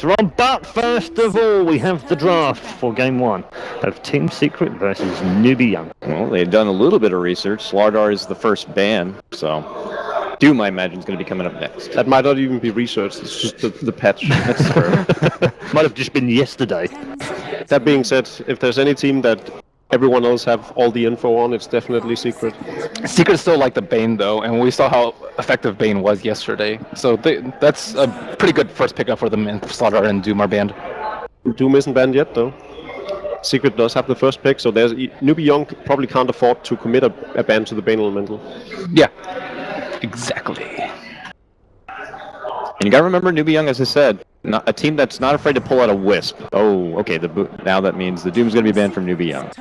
later on. But first of all, we have the draft for Game 1 of Team Secret versus Newbee.Young. Well, they've done a little bit of research. Slardar is the first ban, so Doom, I imagine, is going to be coming up next. That might not even be research. It's just the patch. That's true. Might have just been yesterday. That being said, if there's any team that everyone else have all the info on, it's definitely Secret. Secret still like the Bane though, and we saw how effective Bane was yesterday. So that's a pretty good first pickup for them, and Slaughter and Doom are banned. Doom isn't banned yet though. Secret does have the first pick, so there's Newbee.Young probably can't afford to commit a ban to the Bane Elemental. Yeah, exactly. And you gotta remember, Newbee.Young, as I said, a team that's not afraid to pull out a Wisp. Oh, okay, now that means the Doom's gonna be banned from Newbee.Young.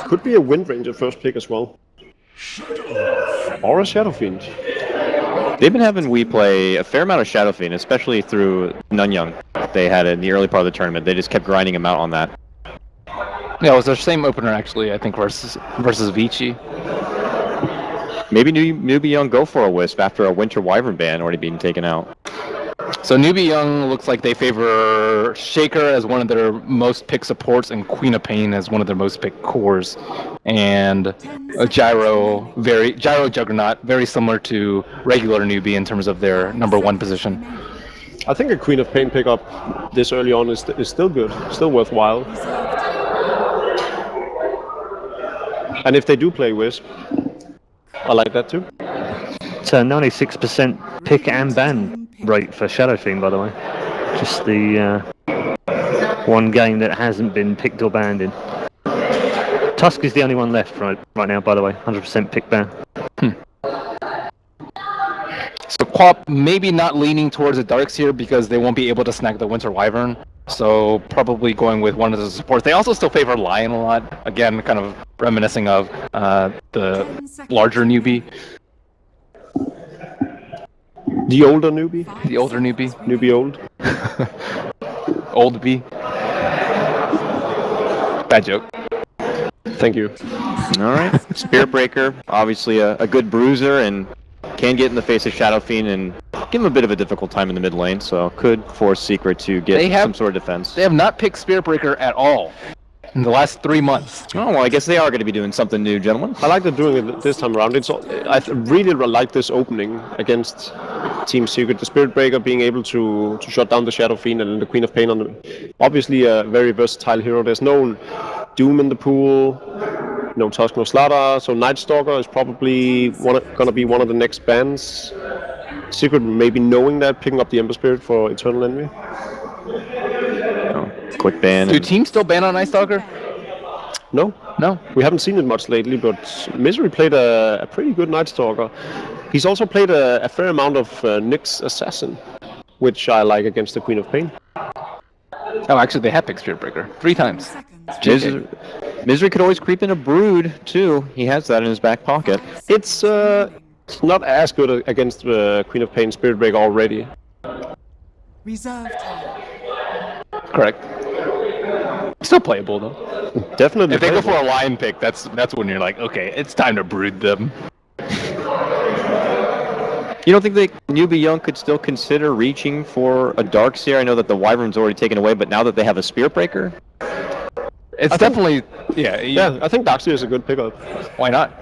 Could be a Wind Ranger first pick as well. Or a Shadow Fiend. They've been having we play a fair amount of Shadow Fiend, especially through Nunyoung. They had in the early part of the tournament. They just kept grinding him out on that. Yeah, it was their same opener actually, I think, versus Vici. Maybe Newbee.Young go for a Wisp after a Winter Wyvern ban already being taken out. So Newbee.Young looks like they favor Shaker as one of their most picked supports and Queen of Pain as one of their most picked cores, and a Gyro Juggernaut, very similar to regular Newbie in terms of their #1 position. I think a Queen of Pain pickup this early on is still good, still worthwhile. And if they do play Wisp, I like that too. It's a 96% pick and ban rate for Shadow Fiend, by the way. Just the one game that hasn't been picked or banned in. Tusk is the only one left right now, by the way. 100% pick ban. So Quap maybe not leaning towards the Darks here because they won't be able to snag the Winter Wyvern. So probably going with one of the supports. They also still favor Lion a lot. Again, kind of reminiscing of the larger Newbie. The older Newbie? The older Newbie. Newbie old. Old B. Bad joke. Thank you. All right. Spirit Breaker, obviously a good bruiser and can get in the face of Shadow Fiend and give him a bit of a difficult time in the mid lane, so could force Secret to get some sort of defense. They have not picked Spirit Breaker at all in the last 3 months. Oh, well, I guess they are going to be doing something new, gentlemen. I like they're doing it this time around. I really like this opening against Team Secret. The Spirit Breaker being able to shut down the Shadow Fiend and the Queen of Pain on them. Obviously a very versatile hero. There's no Doom in the pool, no Tusk, no Slaughter, so Night Stalker is probably going to be one of the next bans. Secret maybe knowing that, picking up the Ember Spirit for Eternal Envy. Quick ban. Do teams still ban on Night Stalker? No. No. We haven't seen it much lately, but Misery played a pretty good Night Stalker. He's also played a fair amount of Nyx Assassin, which I like against the Queen of Pain. Oh, actually, they have picked Spirit Breaker 3 times. Misery could always creep in a Brood, too. He has that in his back pocket. It's not as good against the Queen of Pain Spirit Breaker already. Reserve time. Correct. Still playable, though. Definitely. If they go for a Lion pick, that's when you're like, okay, it's time to Brood them. You don't think Newbee.Young could still consider reaching for a Darkseer? I know that the Wyvern's already taken away, but now that they have a Spirit Breaker? It's definitely, yeah, I think Darkseer is a good pickup. Why not?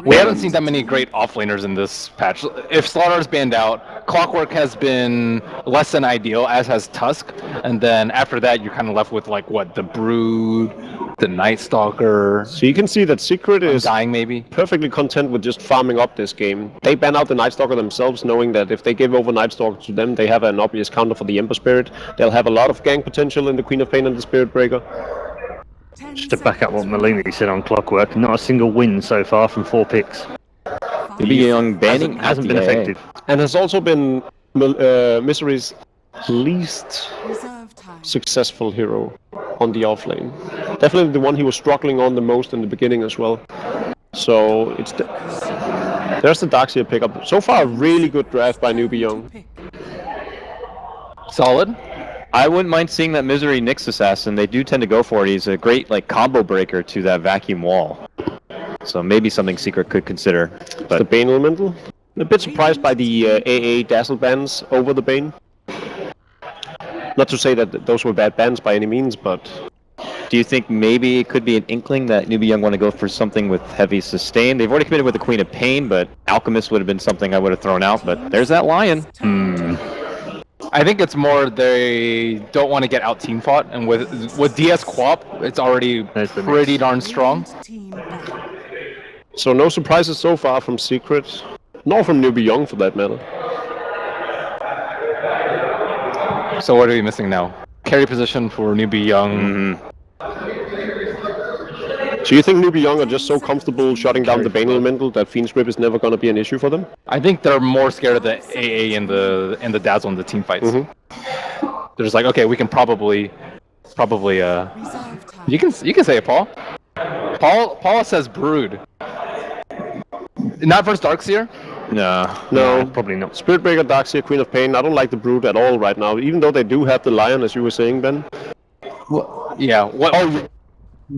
We haven't seen that many great offlaners in this patch. If Slaughter's banned out, Clockwork has been less than ideal, as has Tusk. And then after that, you're kind of left with, like, what, the Brood, the Night Stalker. So you can see that Secret is dying, maybe perfectly content with just farming up this game. They ban out the Night Stalker themselves, knowing that if they give over Night Stalker to them, they have an obvious counter for the Ember Spirit. They'll have a lot of gang potential in the Queen of Pain and the Spirit Breaker. Just to back up what Malini said on Clockwork, not a single win so far from 4 picks. Newbee.Young banning hasn't been effective. And has also been Misery's least successful hero on the offlane. Definitely the one he was struggling on the most in the beginning as well. So it's there's the Darkseer pickup. So far, a really good draft by Newbee.Young. Solid. I wouldn't mind seeing that Misery Nyx Assassin. They do tend to go for it. He's a great combo breaker to that vacuum wall. So maybe something Secret could consider. But the Bane Elemental. A bit surprised by the AA Dazzle bans over the Bane. Not to say that those were bad bans by any means, but... Do you think maybe it could be an inkling that Newbee.Young want to go for something with heavy sustain? They've already committed with the Queen of Pain, but Alchemist would have been something I would have thrown out, but there's that Lion. I think it's more they don't want to get out team fought, and with DS Co-op, it's already pretty darn strong. So no surprises so far from Secret, nor from Newbee.Young for that matter. So what are we missing now? Carry position for Newbee.Young. So you think Newbee.Young are just so comfortable shutting down the Bane Elemental that Fiend's Grip is never going to be an issue for them? I think they're more scared of the AA and the Dazzle in the team fights. They're just like, okay, we can probably you can say it, Paul. Paul says Brood. Not versus Darkseer? No, probably not. Spiritbreaker, Darkseer, Queen of Pain. I don't like the Brood at all right now, even though they do have the Lion, as you were saying, Ben. Well, yeah. What? Oh,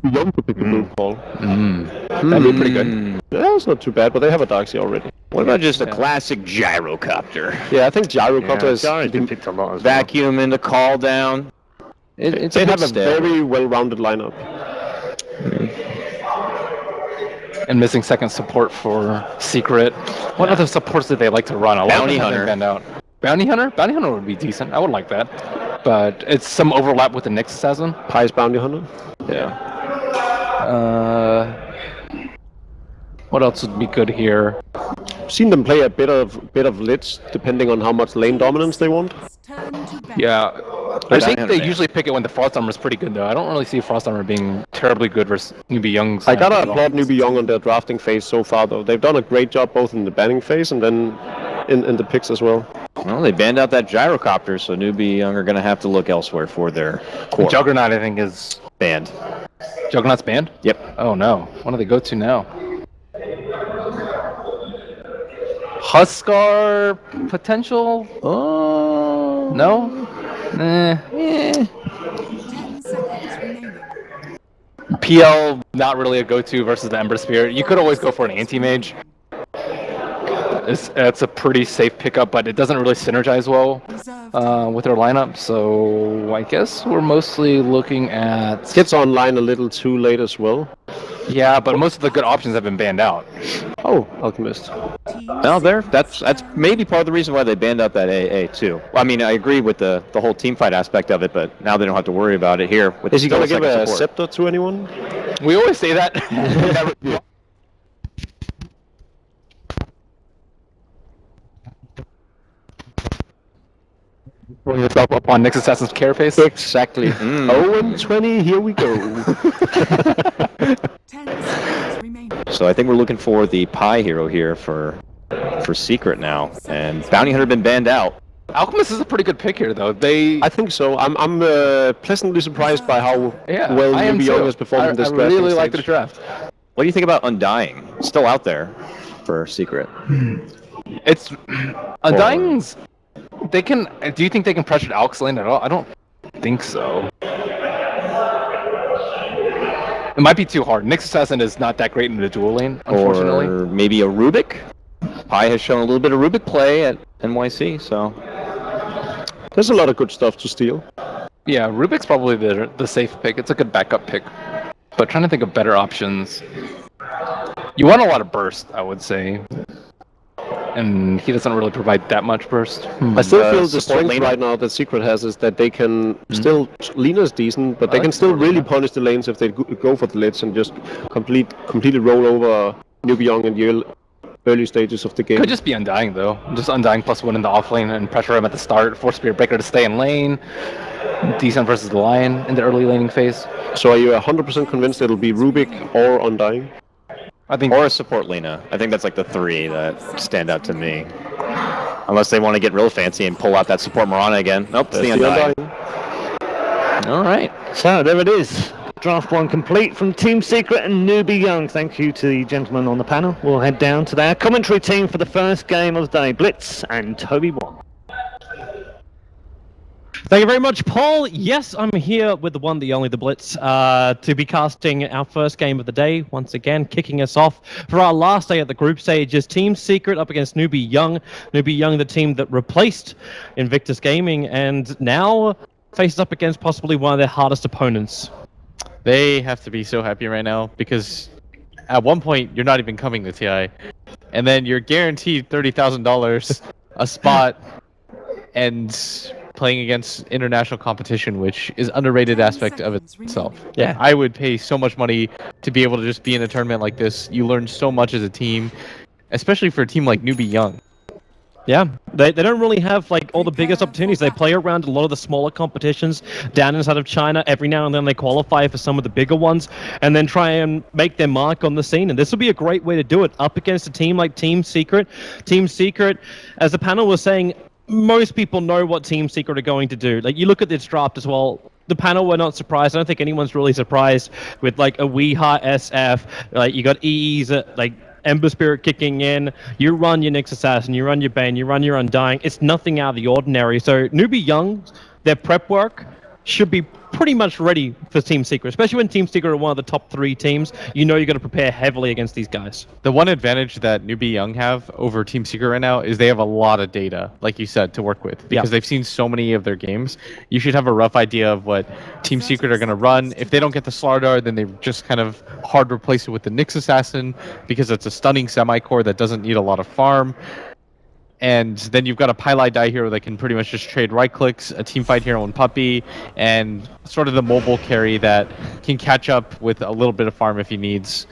Young to pick the Brood, Paul. That'd be pretty good. Yeah, it's not too bad, but they have a Darkseer already. What about just a classic Gyrocopter? Yeah, I think Gyrocopter is Gyro's been picked a lot as Vacuum into call down. It's they a have a step. very well-rounded lineup. And missing second support for Secret. What other supports did they like to run? A lot Bounty of them Hunter. banned out. Bounty Hunter? Bounty Hunter would be decent. I would like that. But it's some overlap with the Nix Assassin. Pious Bounty Hunter. Yeah. What else would be good here? Seen them play a bit of Lich, depending on how much lane dominance they want. Yeah. I think they usually pick it when the Frost Armor is pretty good, though. I don't really see Frost Armor being terribly good versus Newbee.Young's. I gotta applaud Newbee.Young on their drafting phase so far, though. They've done a great job both in the banning phase and then in the picks as well. Well, they banned out that Gyrocopter, so Newbee.Young are going to have to look elsewhere for their core. Juggernaut, I think, is banned. Juggernaut's banned? Yep. Oh no. What do they go to now? Huskar potential? Oh no? PL not really a go-to versus the Ember Spirit. You could always go for an anti-mage. It's a pretty safe pickup, but it doesn't really synergize well with their lineup. So I guess we're mostly looking at... Gets online a little too late as well. Yeah, but most of the good options have been banned out. Oh, Alchemist. Well, that's maybe part of the reason why they banned out that AA too. Well, I mean, I agree with the whole team fight aspect of it, but now they don't have to worry about it here. With Is he gonna give a support. scepter to anyone? We always say that. Pulling yourself up on Nix Assassin's carapace. Exactly. 0-20, here we go. 10 seconds remaining. So I think we're looking for the Pie Hero here for Secret now, and Bounty Hunter been banned out. Alchemist is a pretty good pick here, though. I think so. I'm pleasantly surprised by how well I am Newbee.Young too. has performed in this I draft. really like the draft. What do you think about Undying? Still out there for Secret. It's Undying's. They can. Do you think they can pressure Alch's lane at all? I don't think so. It might be too hard. Nix Assassin is not that great in the dual lane, unfortunately. Or maybe a Rubik. Pi has shown a little bit of Rubik play at NYC, so there's a lot of good stuff to steal. Yeah, Rubik's probably the safe pick. It's a good backup pick. But trying to think of better options. You want a lot of burst, I would say. And he doesn't really provide that much burst. I still feel the support strength lane right now that Secret has is that they can still... Lena's decent, but they can still really punish the lanes if they go for the Lich and just completely roll over Newbee.Young in the early stages of the game. Could just be Undying, though. Just Undying +1 in the off lane and pressure him at the start. Force Spirit Breaker to stay in lane. Decent versus the Lion in the early laning phase. So are you 100% convinced it'll be Rubik or Undying? I think, or a support Lena. I think that's like the three that stand out to me. Unless they want to get real fancy and pull out that support Mirana again. Nope, it's the Undying. All right. So there it is. Draft 1 complete from Team Secret and Newbee.Young. Thank you to the gentlemen on the panel. We'll head down to their commentary team for the first game of the day. Blitz and Toby Wong. Thank you very much, Paul. Yes, I'm here with the one, the only, the Blitz, to be casting our first game of the day. Once again, kicking us off for our last day at the group stage is Team Secret up against Newbee.Young. Newbee.Young, the team that replaced Invictus Gaming, and now faces up against possibly one of their hardest opponents. They have to be so happy right now because at one point you're not even coming to TI, and then you're guaranteed $30,000 a spot and playing against international competition, which is underrated aspect of itself. Yeah. I would pay so much money to be able to just be in a tournament like this. You learn so much as a team, especially for a team like Newbee.Young. Yeah, they don't really have like all the biggest opportunities. They play around a lot of the smaller competitions down inside of China. Every now and then they qualify for some of the bigger ones and then try and make their mark on the scene. And this will be a great way to do it up against a team like Team Secret. Team Secret, as the panel was saying, most people know what Team Secret are going to do. Like, you look at this draft as well. The panel were not surprised. I don't think anyone's really surprised with like a Weeha SF. Like, you got EEs like Ember Spirit kicking in, you run your Nyx Assassin, you run your Bane, you run your Undying. It's nothing out of the ordinary. So Newbee.Young, their prep work should be pretty much ready for Team Secret, especially when Team Secret are one of the top 3 teams. You know you're going to prepare heavily against these guys. The one advantage that Newbee.Young have over Team Secret right now is they have a lot of data, like you said, to work with because they've seen so many of their games. You should have a rough idea of what Team Secret are going to run. If they don't get the Slardar, then they just kind of hard replace it with the Nyx Assassin because it's a stunning semi-core that doesn't need a lot of farm. And then you've got a Pylai Die hero that can pretty much just trade right clicks, a teamfight hero and Puppy, and sort of the mobile carry that can catch up with a little bit of farm if he needs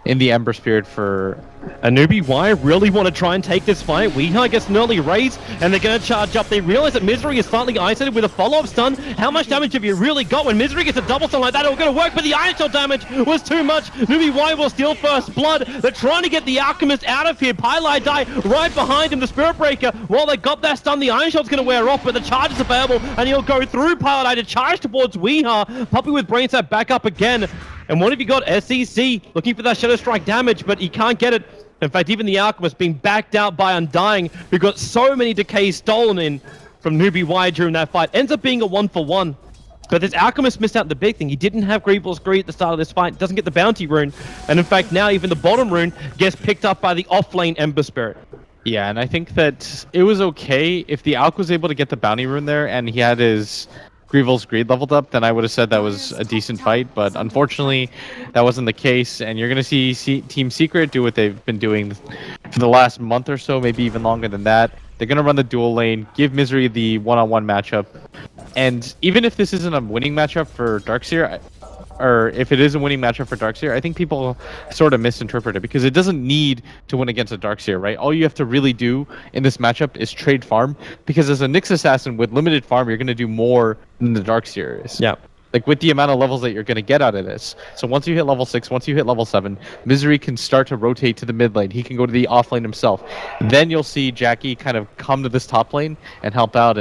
in the Ember Spirit for... And Newbee.Y really want to try and take this fight. Weeha gets an early raise, and they're going to charge up. They realize that Misery is slightly isolated with a follow-up stun. How much damage have you really got when Misery gets a double stun like that? It was going to work, but the Iron Shell damage was too much. Newbee.Y will steal first blood. They're trying to get the Alchemist out of here. Pylai Die right behind him, the Spirit Breaker. While they got that stun, the Iron Shell's going to wear off, but the charge is available, and he'll go through Pylai Die to charge towards Weeha. Puppy with Brain Sap back up again. And what have you got? SEC looking for that Shadow Strike damage, but he can't get it. In fact, even the Alchemist being backed out by Undying, who got so many decays stolen in from Newbee.Y during that fight. Ends up being a 1-for-1. But this Alchemist missed out the big thing. He didn't have Greevil's Greed at the start of this fight. Doesn't get the bounty rune. And in fact, now even the bottom rune gets picked up by the off-lane Ember Spirit. Yeah, and I think that it was okay if the Alch was able to get the bounty rune there and he had his Greevil's Greed leveled up, then I would have said that was a decent fight, but unfortunately that wasn't the case, and you're going to see Team Secret do what they've been doing for the last month or so, maybe even longer than that. They're going to run the dual lane, give Misery the one-on-one matchup, and even if this isn't a winning matchup for Darkseer, or if it is a winning matchup for Darkseer, I think people sort of misinterpret it because it doesn't need to win against a Darkseer, right? All you have to really do in this matchup is trade farm, because as a Nyx Assassin with limited farm, you're going to do more than the Darkseer is. Yeah. Like with the amount of levels that you're going to get out of this. So once you hit level 6, once you hit level 7, Misery can start to rotate to the mid lane. He can go to the off lane himself. Then you'll see Jackie kind of come to this top lane and help out.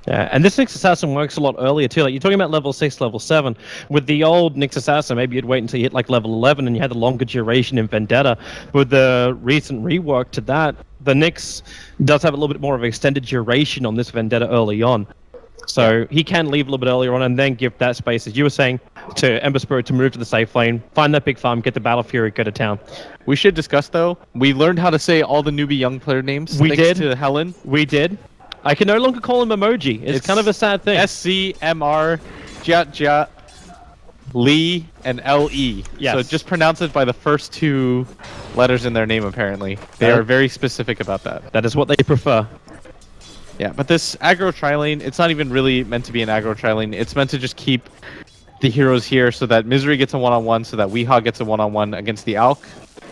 Yeah, and this Nyx Assassin works a lot earlier too. Like, you're talking about level 6, level 7. With the old Nyx Assassin, maybe you'd wait until you hit like level 11 and you had the longer duration in Vendetta. With the recent rework to that, the Nyx does have a little bit more of an extended duration on this Vendetta early on. So he can leave a little bit earlier on and then give that space, as you were saying, to Ember Spirit to move to the safe lane, find that big farm, get the Battle Fury, go to town. We should discuss, though, we learned how to say all the Newbee.Young player names. We did. To Helen. We did. I can no longer call him Emoji. It's kind of a sad thing. SCMR, Jat, Lee, and LE. Yes. So just pronounce it by the first 2 letters in their name, apparently. They are very specific about that. That is what they prefer. Yeah, but this aggro tri-lane, it's not even really meant to be an aggro tri-lane. It's meant to just keep the heroes here so that Misery gets a one-on-one, so that Weeha gets a one-on-one against the Alch.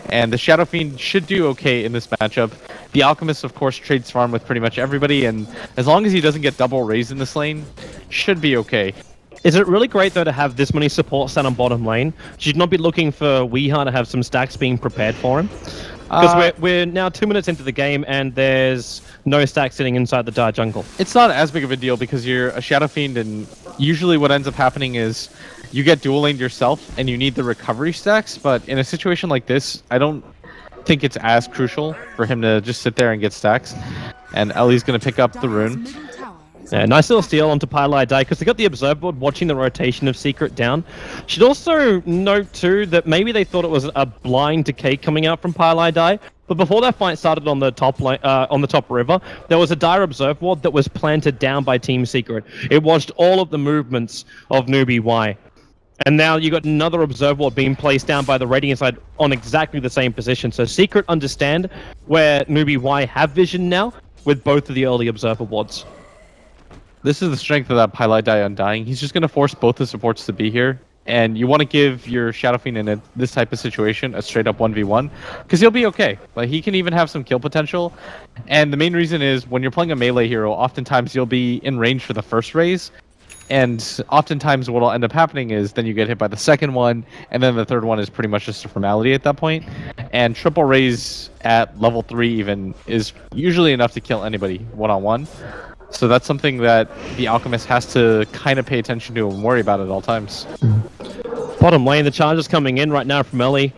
And the Shadow Fiend should do okay in this matchup. The Alchemist, of course, trades farm with pretty much everybody, and as long as he doesn't get double raised in this lane, should be okay. Is it really great, though, to have this many supports down on bottom lane? Should not be looking for Weeha to have some stacks being prepared for him? Because we're now 2 minutes into the game, and there's no stack sitting inside the Dire jungle. It's not as big of a deal because you're a Shadow Fiend, and usually what ends up happening is you get dual laned yourself, and you need the recovery stacks, but in a situation like this, I don't think it's as crucial for him to just sit there and get stacks. And Ellie's going to pick up the rune. Yeah, nice little steal onto Pylai Die because they got the observer board watching the rotation of Secret down. Should also note too that maybe they thought it was a blind decay coming out from Pylai Die, but before that fight started on the top river, there was a dire observer board that was planted down by Team Secret. It watched all of the movements of Newbee.Y. And now you got another observer board being placed down by the Radiant side on exactly the same position. So Secret understand where Newbee.Y have vision now with both of the early observer boards. This is the strength of that Pylai Die Undying. He's just going to force both the supports to be here. And you want to give your Shadow Fiend in this type of situation a straight up 1v1, because he'll be okay. Like, he can even have some kill potential. And the main reason is when you're playing a melee hero, oftentimes you'll be in range for the first raise. And oftentimes what will end up happening is then you get hit by the second one, and then the third one is pretty much just a formality at that point. And triple raise at level 3 even is usually enough to kill anybody one-on-one. So that's something that the Alchemist has to kind of pay attention to and worry about at all times. Bottom lane, the charge is coming in right now from Ellie.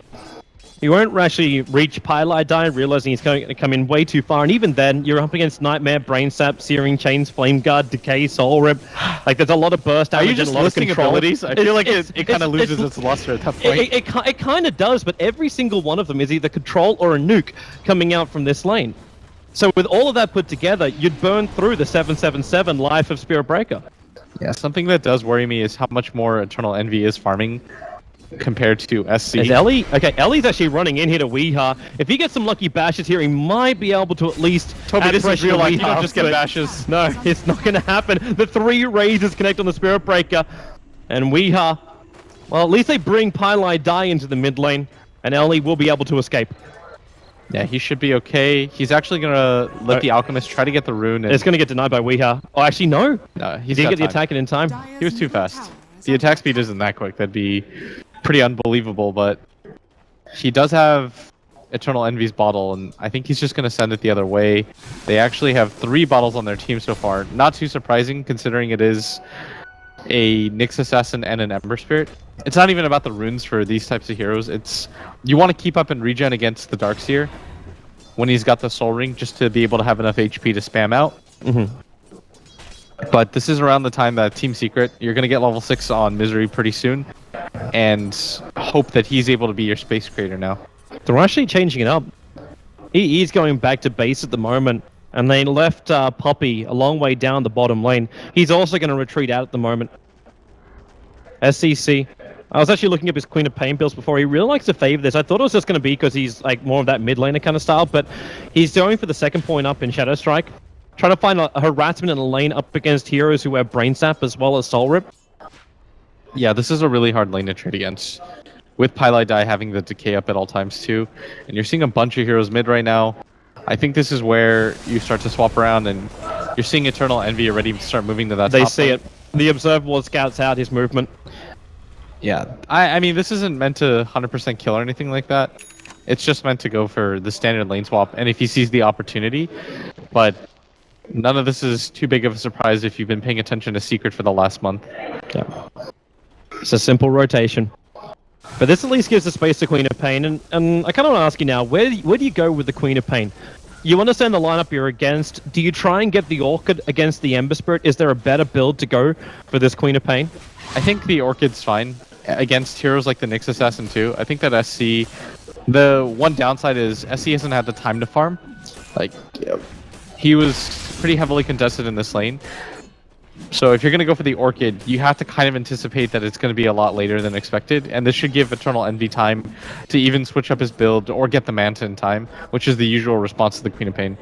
He won't actually reach Pylai Die, realizing he's going to come in way too far. And even then, you're up against Nightmare, Brain Sap, Searing Chains, Flame Guard, Decay, Soul Rip. Like, there's a lot of burst damage. Are you just and a lot listing of control. abilities? I feel like it kind of loses its luster at that point. It kind of does, but every single one of them is either control or a nuke coming out from this lane. So with all of that put together, you'd burn through the 777 life of Spirit Breaker. Yeah, something that does worry me is how much more Eternal Envy is farming compared to SC. Is Ellie? Okay, Ellie's actually running in here to Weeha. If he gets some lucky bashes here, he might be able to at least... Toby, this is real life. You don't just get but bashes. No, it's not going to happen. The 3 raises connect on the Spirit Breaker. And Weeha... Well, at least they bring Pylai Die into the mid lane. And Ellie will be able to escape. Yeah, he should be okay. He's actually going to let the Alchemist try to get the rune. And... It's going to get denied by Weeha. Oh, actually, no. No, He didn't get the attack in time. He was too fast. The attack speed isn't that quick. That'd be pretty unbelievable, but he does have Eternal Envy's bottle, and I think he's just going to send it the other way. They actually have 3 bottles on their team so far. Not too surprising, considering it is a Nyx Assassin and an Ember Spirit. It's not even about the runes for these types of heroes. It's you want to keep up in regen against the Darkseer when he's got the Soul Ring, just to be able to have enough HP to spam out. But this is around the time that Team Secret, you're going to get level 6 on Misery pretty soon, and hope that he's able to be your space creator now. They're actually changing it up. He's going back to base at the moment, and they left Poppy a long way down the bottom lane. He's also going to retreat out at the moment. SCC. I was actually looking up his Queen of Pain builds before. He really likes to favor this. I thought it was just going to be because he's like more of that mid laner kind of style, but he's going for the second point up in Shadow Strike. Trying to find a harassment in a lane up against heroes who have Brain Sap as well as Soul Rip. Yeah, this is a really hard lane to trade against. With Pylai Die having the decay up at all times too. And you're seeing a bunch of heroes mid right now. I think this is where you start to swap around, and you're seeing Eternal Envy already start moving to that They top see lane. it. The Observer Ward scouts out his movement. Yeah, I mean, this isn't meant to 100% kill or anything like that. It's just meant to go for the standard lane swap, and if he sees the opportunity. But none of this is too big of a surprise if you've been paying attention to Secret for the last month. Yeah. It's a simple rotation. But this at least gives the space to Queen of Pain, and I kind of want to ask you now, where do you go with the Queen of Pain? You understand the lineup you're against. Do you try and get the Orchid against the Ember Spirit? Is there a better build to go for this Queen of Pain? I think the Orchid's fine against heroes like the Nyx Assassin too. I think that SC, the one downside is SC hasn't had the time to farm. Like, he was pretty heavily contested in this lane. So if you're going to go for the Orchid, you have to kind of anticipate that it's going to be a lot later than expected, and this should give Eternal Envy time to even switch up his build or get the Manta in time, which is the usual response to the Queen of Pain.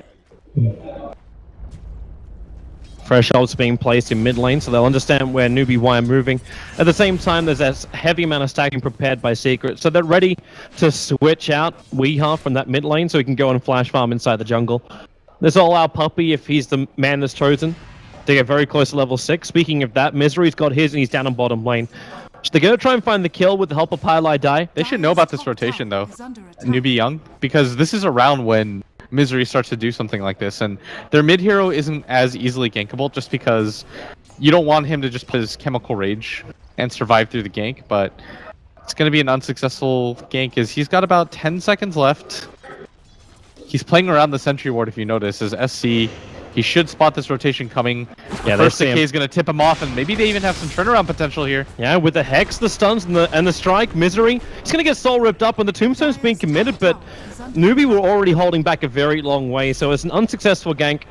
Fresh ults being placed in mid lane, so they'll understand where Newbee.Y are moving. At the same time, there's a heavy amount of stacking prepared by Secret, so they're ready to switch out Weeha from that mid lane so he can go and flash farm inside the jungle. This will allow Puppy, if he's the man that's chosen, to get very close to level 6. Speaking of that, Misery's got his and he's down on bottom lane. So they're going to try and find the kill with the help of Pylai Die. They should know about this rotation though, Newbee.Young, because this is around when Misery starts to do something like this, and their mid hero isn't as easily gankable just because you don't want him to just put his Chemical Rage and survive through the gank, but it's going to be an unsuccessful gank as he's got about 10 seconds left. He's playing around the Sentry Ward if you notice, as SC He should spot this rotation coming. Yeah, First they see decay is going to tip him off, and maybe they even have some turnaround potential here. Yeah, with the Hex, the stuns, and the strike, Misery, he's going to get soul ripped up when the Tombstone's being committed, but Newbie were already holding back a very long way, so it's an unsuccessful gank.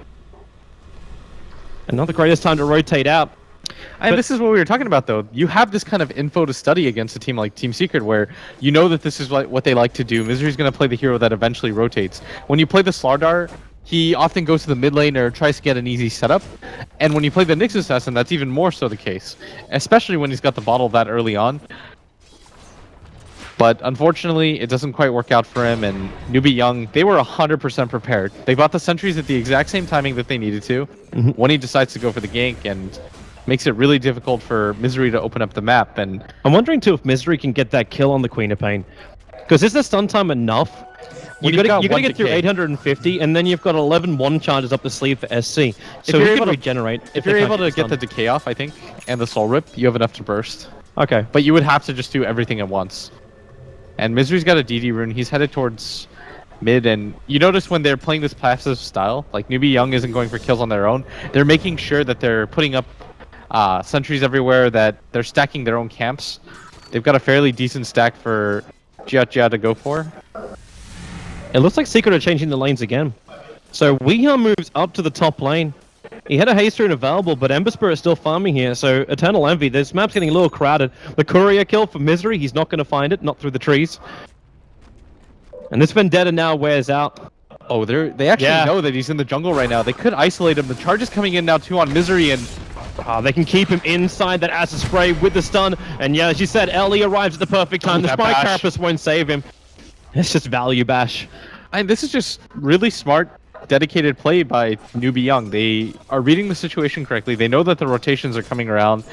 And not the greatest time to rotate out. And this is what we were talking about, though. You have this kind of info to study against a team like Team Secret, where you know that this is what they like to do. Misery's going to play the hero that eventually rotates. When you play the Slardar, he often goes to the mid lane or tries to get an easy setup. And when you play the Nyx Assassin, that's even more so the case. Especially when he's got the bottle that early on. But unfortunately, it doesn't quite work out for him, and Newbee.Young, they were 100% prepared. They bought the sentries at the exact same timing that they needed to. When he decides to go for the gank, and makes it really difficult for Misery to open up the map. And I'm wondering too if Misery can get that kill on the Queen of Pain. Because is the stun time enough? You gotta get through 850, and then you've got 11 one charges up the sleeve for SC. So you're he able can to regenerate. if you're able to get the decay off, I think, and the soul rip, you have enough to burst. Okay. But you would have to just do everything at once. And Misery's got a DD rune. He's headed towards mid, and you notice when they're playing this passive style, like Newbee.Young isn't going for kills on their own. They're making sure that they're putting up sentries everywhere, that they're stacking their own camps. They've got a fairly decent stack for Jia to go for. It looks like Secret are changing the lanes again. So Weeha moves up to the top lane. He had a haste rune available, but Ember Spirit is still farming here, so Eternal Envy, this map's getting a little crowded. The courier kill for Misery, he's not going to find it, not through the trees. And this Vendetta now wears out. Oh, they actually know that he's in the jungle right now. They could isolate him. The charge is coming in now too on Misery, and they can keep him inside that acid spray with the stun. And yeah, as you said, Ellie arrives at the perfect time. The Spike Carapace won't save him. It's just value bash. And this is just really smart, dedicated play by Newbee.Young. They are reading the situation correctly. They know that the rotations are coming around.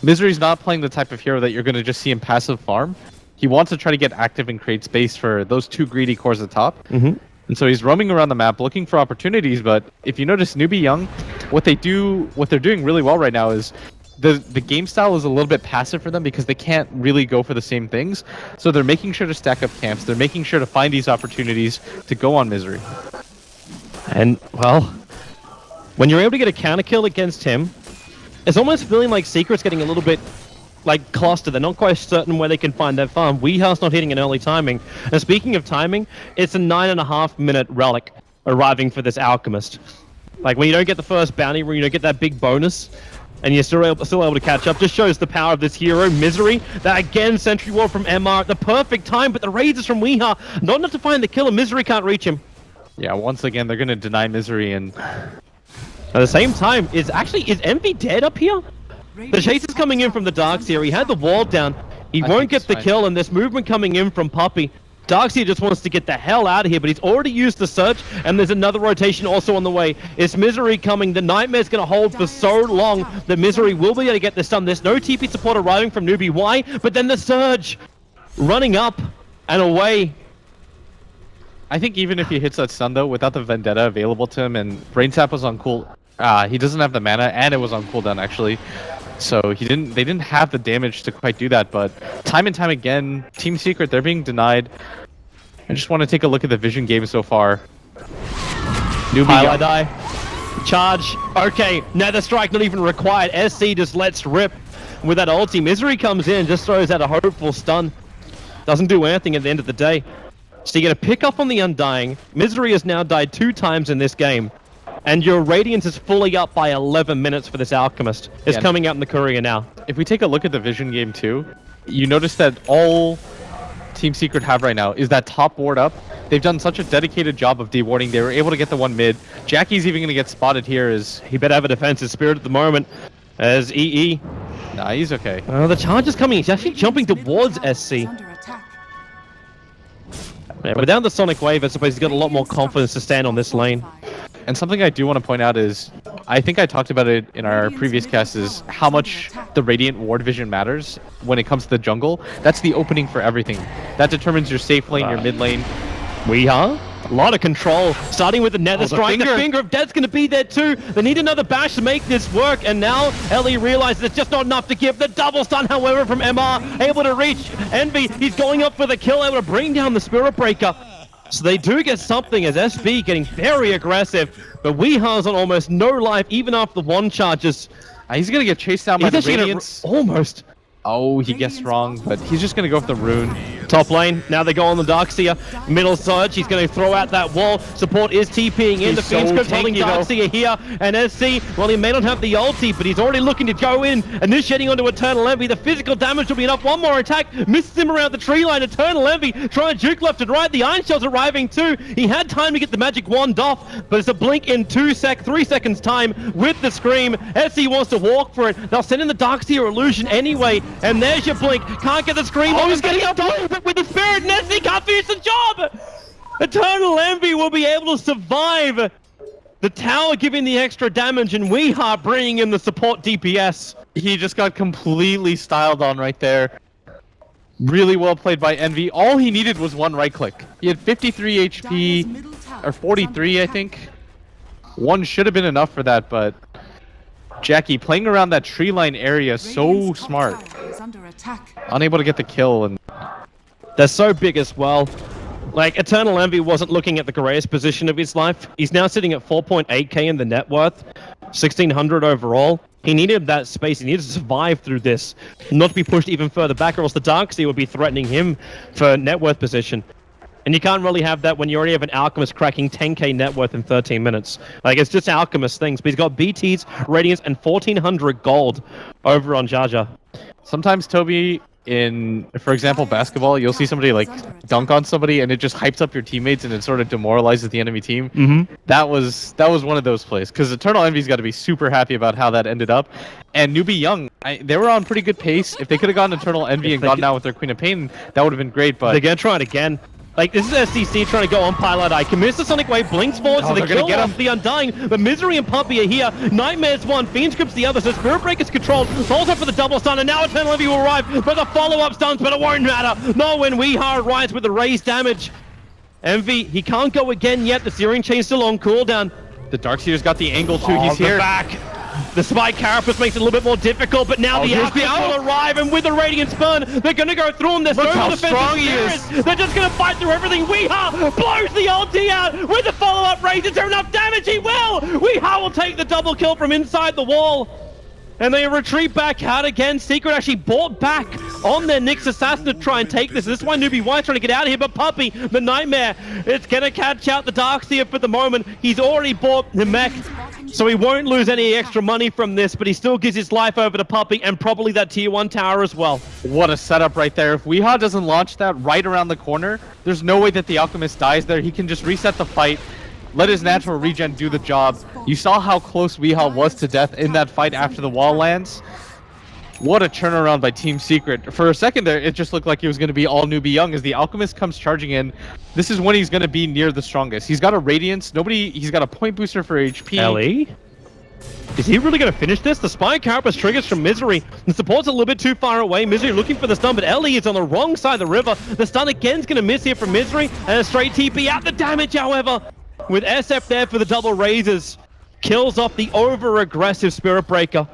Misery's not playing the type of hero that you're going to just see him passive farm. He wants to try to get active and create space for those two greedy cores at the top. And so he's roaming around the map looking for opportunities, but if you notice Newbee.Young, what they're doing really well right now is the game style is a little bit passive for them because they can't really go for the same things. So they're making sure to stack up camps. They're making sure to find these opportunities to go on Misery. And, well, when you're able to get a counter kill against him, it's almost feeling like Secret's getting a little bit, like, clustered. They're not quite certain where they can find their farm. Weeha's not hitting an early timing. And speaking of timing, it's a 9.5-minute relic arriving for this Alchemist. Like, when you don't get the first bounty rune, you don't get that big bonus, and you're still able to catch up. Just shows the power of this hero, Misery. That again, Sentry Ward from MR at the perfect time, but the raids from Weeha. Not enough to find the killer. Misery can't reach him. Yeah, once again, they're going to deny Misery, and at the same time, is Envy dead up here? The chase is coming in from the Darkseer. He had the wall down. He won't get the kill, and this movement coming in from Puppey. Darkseer just wants to get the hell out of here, but he's already used the search, and there's another rotation also on the way. It's Misery coming. The Nightmare's going to hold for so long that Misery will be able to get this done. There's no TP support arriving from Newbee.Y, but then the Surge running up and away. I think even if he hits that stun, though, without the Vendetta available to him, and Brain Sap was on cool, he doesn't have the mana, and it was on cooldown, actually. So they didn't have the damage to quite do that, but time and time again, Team Secret, they're being denied. I just want to take a look at the vision game so far. Newbee.Young. Charge. Okay, Nether Strike not even required. SC just lets rip with that ulti. Misery comes in, just throws out a hopeful stun. Doesn't do anything at the end of the day. So you get a pick up on the Undying. Misery has now died 2 times in this game. And your Radiance is fully up by 11 minutes for this Alchemist. It's coming out in the courier now. If we take a look at the vision game too, you notice that all Team Secret have right now is that top ward up. They've done such a dedicated job of dewarding. They were able to get the one mid. Jackie's even going to get spotted here as... He better have a defensive spirit at the moment as EE. Nah, he's okay. The charge is coming. He's actually jumping towards SC. Yeah, without the Sonic Wave, I suppose he's got a lot more confidence to stand on this lane. And something I do want to point out is, I think I talked about it in our previous cast, is how much the Radiant Ward Vision matters when it comes to the jungle. That's the opening for everything. That determines your safe lane, your mid lane. Weeha? A lot of control, starting with the Nether Strike. The Finger of Death's going to be there too. They need another bash to make this work, and now Ellie realizes it's just not enough to give. The double stun, however, from MR, able to reach Envy. He's going up for the kill, able to bring down the Spirit Breaker. So they do get something as SB getting very aggressive, But Weeha's on almost no life, even after the one charges. He's gonna get chased down by the Radiance. Almost. Oh, he guessed wrong, but he's just gonna go for the rune. Top lane, now they go on the Darkseer. Middle surge, he's going to throw out that wall. Support is TPing in. The Fiend's Script holding Darkseer here. And SC, well, he may not have the ulti, but he's already looking to go in. Initiating onto Eternal Envy. The physical damage will be enough. One more attack. Misses him around the tree line. Eternal Envy trying to juke left and right. The Iron Shell's arriving too. He had time to get the magic wand off, but it's a blink in 3 seconds time with the scream. SC wants to walk for it. They'll send in the Darkseer illusion anyway. And there's your blink. Can't get the scream. Oh, he's getting up with the spirit. Nessie can't finish the job. Eternal Envy will be able to survive. The tower giving the extra damage, and Weeha bringing in the support DPS. He just got completely styled on right there. Really well played by Envy. All he needed was one right click. He had 53 HP, or 43, I think. One should have been enough for that, but Jackie playing around that tree line area so smart. Unable to get the kill, and they're so big as well. Like, Eternal Envy wasn't looking at the greatest position of his life. He's now sitting at 4.8k in the net worth, 1600 overall. He needed that space. He needed to survive through this, not to be pushed even further back, or else the Darkseer would be threatening him for net worth position. And you can't really have that when you already have an Alchemist cracking 10k net worth in 13 minutes. Like, it's just Alchemist things, but he's got BTs, Radiance, and 1400 gold over on Jar Jar. Sometimes, Toby, in, for example, basketball, you'll see somebody like dunk on somebody and it just hypes up your teammates and it sort of demoralizes the enemy team. Mm-hmm. That was one of those plays, because Eternal Envy's got to be super happy about how that ended up. And Newbee.Young, they were on pretty good pace. If they could have gotten Eternal Envy and gotten out with their Queen of Pain, that would have been great, but they're gonna try it again. Like, this is SCC trying to go on Pilot Eye. Can miss the Sonic Wave, blinks forward to the kill off the Undying, but Misery and Puppy are here. Nightmare's one, Fiend Script's the other, so Spirit Breaker's controlled. Falls up for the double stun, and now Eternal Envy will arrive, but the follow-up stuns, but it won't matter. Not when Weeha arrives with the raised damage. Envy, he can't go again yet. The Searing Chain's still on cooldown. The Darkseer's got the angle too, he's here. Back. The Spike Carapace makes it a little bit more difficult, but now the Alchemist will arrive, and with the Radiant Burn, they're going to go through him. They're so strong he is. They're just going to fight through everything. Weeha blows the ulti out with the follow-up raise. Is there enough damage? He will! Weeha will take the double kill from inside the wall. And they retreat back out again. Secret actually bought back on their Nyx Assassin to try and take this. This is why Newbee.Y trying to get out of here, but Puppy, the Nightmare, it's going to catch out the Darkseer for the moment. He's already bought the mech, so he won't lose any extra money from this, but he still gives his life over to Puppy and probably that tier 1 tower as well. What a setup right there. If Weeha doesn't launch that right around the corner, there's no way that the Alchemist dies there. He can just reset the fight, let his natural regen do the job. You saw how close Weeha was to death in that fight after the wall lands. What a turnaround by Team Secret. For a second there, it just looked like it was going to be all Newbee.Young as the Alchemist comes charging in. This is when he's going to be near the strongest. He's got a Radiance. He's got a point booster for HP. Ellie? Is he really going to finish this? The Spike Carapace triggers from Misery. The support's a little bit too far away. Misery looking for the stun, but Ellie is on the wrong side of the river. The stun again is going to miss here from Misery, and a straight TP out. The damage, however, with SF there for the double raises, kills off the over-aggressive Spirit Breaker.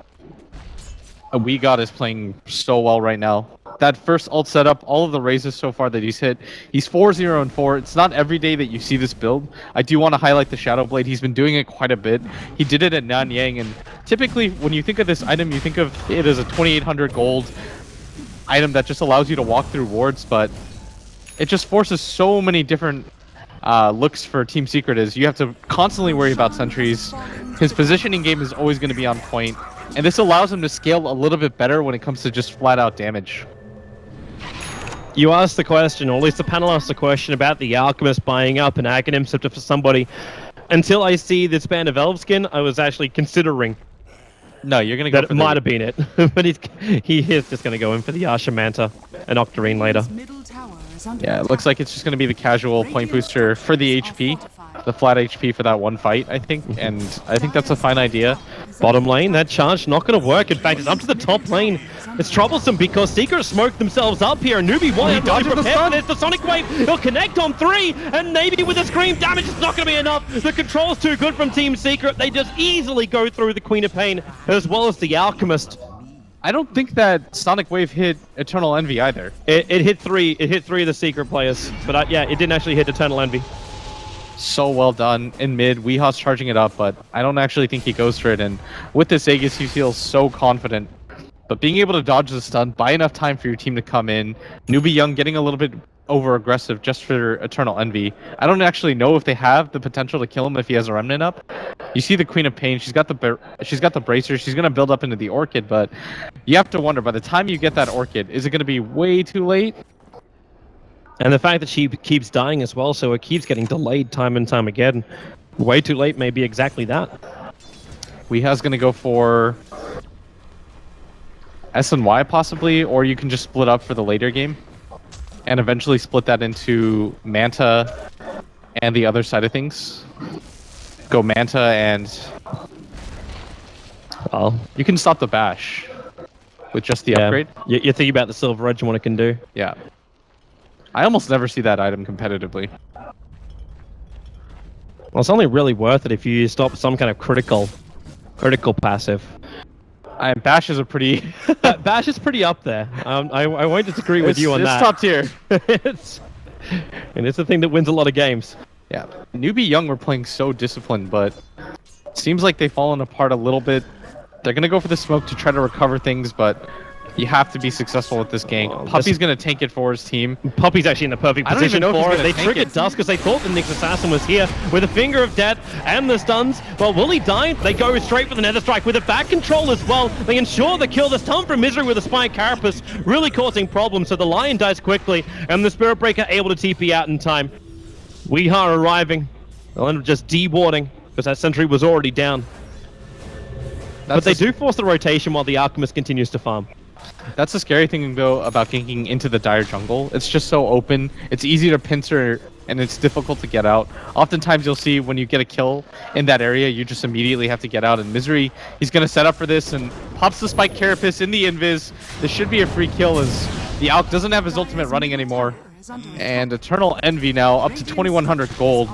WeGod is playing so well right now. That first ult setup, all of the raises so far that he's hit, he's 4-0-4. It's not every day that you see this build. I do want to highlight the Shadow Blade. He's been doing it quite a bit. He did it at Nanyang, and typically when you think of this item, you think of it as a 2,800 gold item that just allows you to walk through wards, but it just forces so many different looks for Team Secret. Is you have to constantly worry about sentries. His positioning game is always going to be on point, and this allows him to scale a little bit better when it comes to just flat-out damage. You asked the question, or at least the panel asked the question about the Alchemist buying up an Aghanim Scepter for somebody. Until I see this Band of Elves skin, I was actually considering. No, you're going to go that for it might have been it, but he is just going to go in for the Asha Manta and Octarine later. Yeah, it looks like it's just going to be the casual point booster for the HP. The flat HP for that one fight, I think, and I think that's a fine idea. Bottom lane, that charge not going to work. In fact, it's up to the top lane. It's troublesome because Secret smoked themselves up here. Newbee.Y dodges the stun. It's the Sonic Wave. He'll connect on 3, and maybe with a Scream damage, it's not going to be enough. The control's too good from Team Secret. They just easily go through the Queen of Pain as well as the Alchemist. I don't think that Sonic Wave hit Eternal Envy either. It hit 3. It hit 3 of the Secret players, but yeah, it didn't actually hit Eternal Envy. So well done in mid. Weeha's charging it up, but I don't actually think he goes for it. And with this Aegis, he feels so confident. But being able to dodge the stun, buy enough time for your team to come in. Newbee.Young getting a little bit over aggressive just for Eternal Envy. I don't actually know if they have the potential to kill him if he has a remnant up. You see the Queen of Pain. She's got the bracer. She's gonna build up into the Orchid, but you have to wonder by the time you get that Orchid, is it gonna be way too late? And the fact that she keeps dying as well, so it keeps getting delayed time and time again. Way too late may be exactly that. Weeha's gonna go for S and Y possibly, or you can just split up for the later game and eventually split that into Manta and the other side of things. Go Manta and... Well, you can stop the bash with just the upgrade. You're thinking about the Silver Edge and what it can do. Yeah. I almost never see that item competitively. Well, it's only really worth it if you stop some kind of critical passive. Bash is a pretty... Bash is pretty up there. I won't disagree with you on that. It's top tier. And it's the thing that wins a lot of games. Yeah. Newbee.Young were playing so disciplined, but it seems like they've fallen apart a little bit. They're going to go for the smoke to try to recover things, but you have to be successful with this gank. Puppy's going to tank it for his team. Puppy's actually in the perfect I don't position even know if for he's it. gonna They tank triggered it. Dusk because they thought the Nyx Assassin was here with a Finger of Death and the stuns. But will he die? They go straight for the Nether Strike with a back control as well. They ensure the kill. There's time for Misery with a Spike Carapace, really causing problems. So the Lion dies quickly, and the Spirit Breaker able to TP out in time. Weeha arriving. They'll end up just dewarding because that sentry was already down. But they do force the rotation while the Alchemist continues to farm. That's the scary thing, though, about ganking into the dire jungle. It's just so open. It's easy to pincer, and it's difficult to get out. Oftentimes, you'll see when you get a kill in that area, you just immediately have to get out. And Misery, he's going to set up for this and pops the Spike Carapace in the Invis. This should be a free kill as the Alch doesn't have his ultimate running anymore. And Eternal Envy now up to 2100 gold.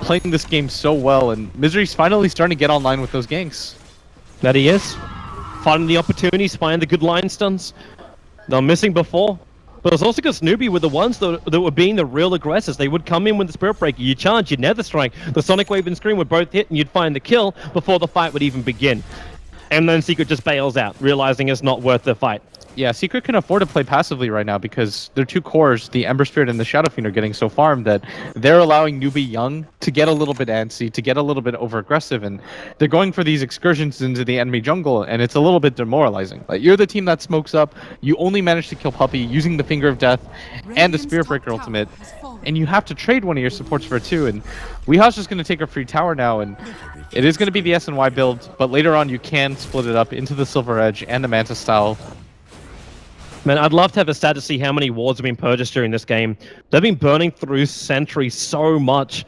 Playing this game so well, and Misery's finally starting to get online with those ganks. That he is. Finding the opportunities, finding the good line stuns. They're missing before. But it's also because Newbie were the ones that were being the real aggressors. They would come in with the Spirit Breaker, you charge, you'd Nether Strike, the Sonic Wave and Scream would both hit, and you'd find the kill before the fight would even begin. And then Secret just bails out, realizing it's not worth the fight. Yeah, Secret can afford to play passively right now because their two cores, the Ember Spirit and the Shadow Fiend, are getting so farmed that they're allowing Newbee.Young to get a little bit antsy, to get a little bit over-aggressive, and they're going for these excursions into the enemy jungle, and it's a little bit demoralizing. Like, you're the team that smokes up, you only managed to kill Puppy using the Finger of Death and the Spirit Breaker ultimate, and you have to trade one of your supports for it too, and Weeha's just going to take a free tower now, and it is going to be the S and Y build, but later on you can split it up into the Silver Edge and the Manta style. Man, I'd love to have a stat to see how many wards have been purchased during this game. They've been burning through Sentry so much.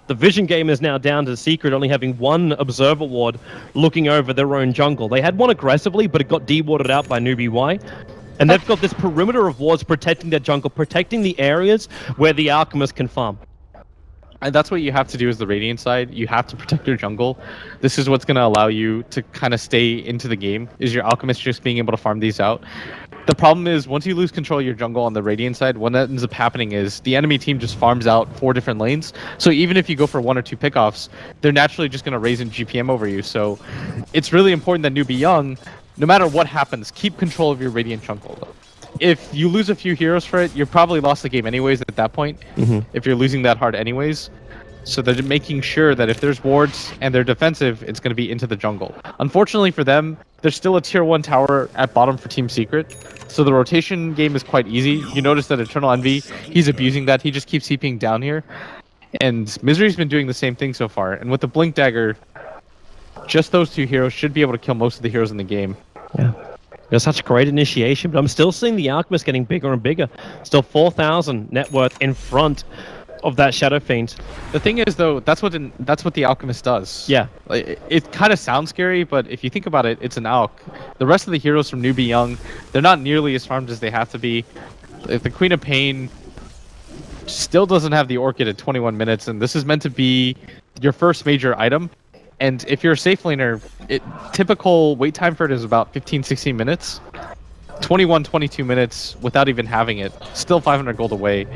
The Vision game is now down to Secret only having one Observer ward looking over their own jungle. They had one aggressively, but it got dewarded out by Newb.Y. And they've got this perimeter of wards protecting their jungle, protecting the areas where the Alchemist can farm. And that's what you have to do as the Radiant side. You have to protect your jungle. This is what's going to allow you to kind of stay into the game, is your Alchemist just being able to farm these out. The problem is, once you lose control of your jungle on the Radiant side, what ends up happening is the enemy team just farms out 4 different lanes. So even if you go for 1 or 2 pickoffs, they're naturally just going to raise in GPM over you. So it's really important that Newbee.Young, no matter what happens, keep control of your Radiant jungle. If you lose a few heroes for it, you're probably lost the game anyways at that point, if you're losing that hard anyways. So they're making sure that if there's wards and they're defensive, it's going to be into the jungle. Unfortunately for them, there's still a tier 1 tower at bottom for Team Secret. So the rotation game is quite easy. You notice that Eternal Envy, he's abusing that. He just keeps TPing down here. And Misery's been doing the same thing so far. And with the Blink Dagger, just those 2 heroes should be able to kill most of the heroes in the game. Yeah. There's such a great initiation, but I'm still seeing the Alchemist getting bigger and bigger. Still 4,000 net worth in front of that Shadow Fiend. The thing is, though, that's what the Alchemist does. Yeah. It kind of sounds scary, but if you think about it, it's an Alch. The rest of the heroes from Newbee.Young, they're not nearly as farmed as they have to be. If the Queen of Pain still doesn't have the Orchid at 21 minutes, and this is meant to be your first major item. And if you're a safe laner, typical wait time for it is about 15-16 minutes. 21-22 minutes without even having it. Still 500 gold away.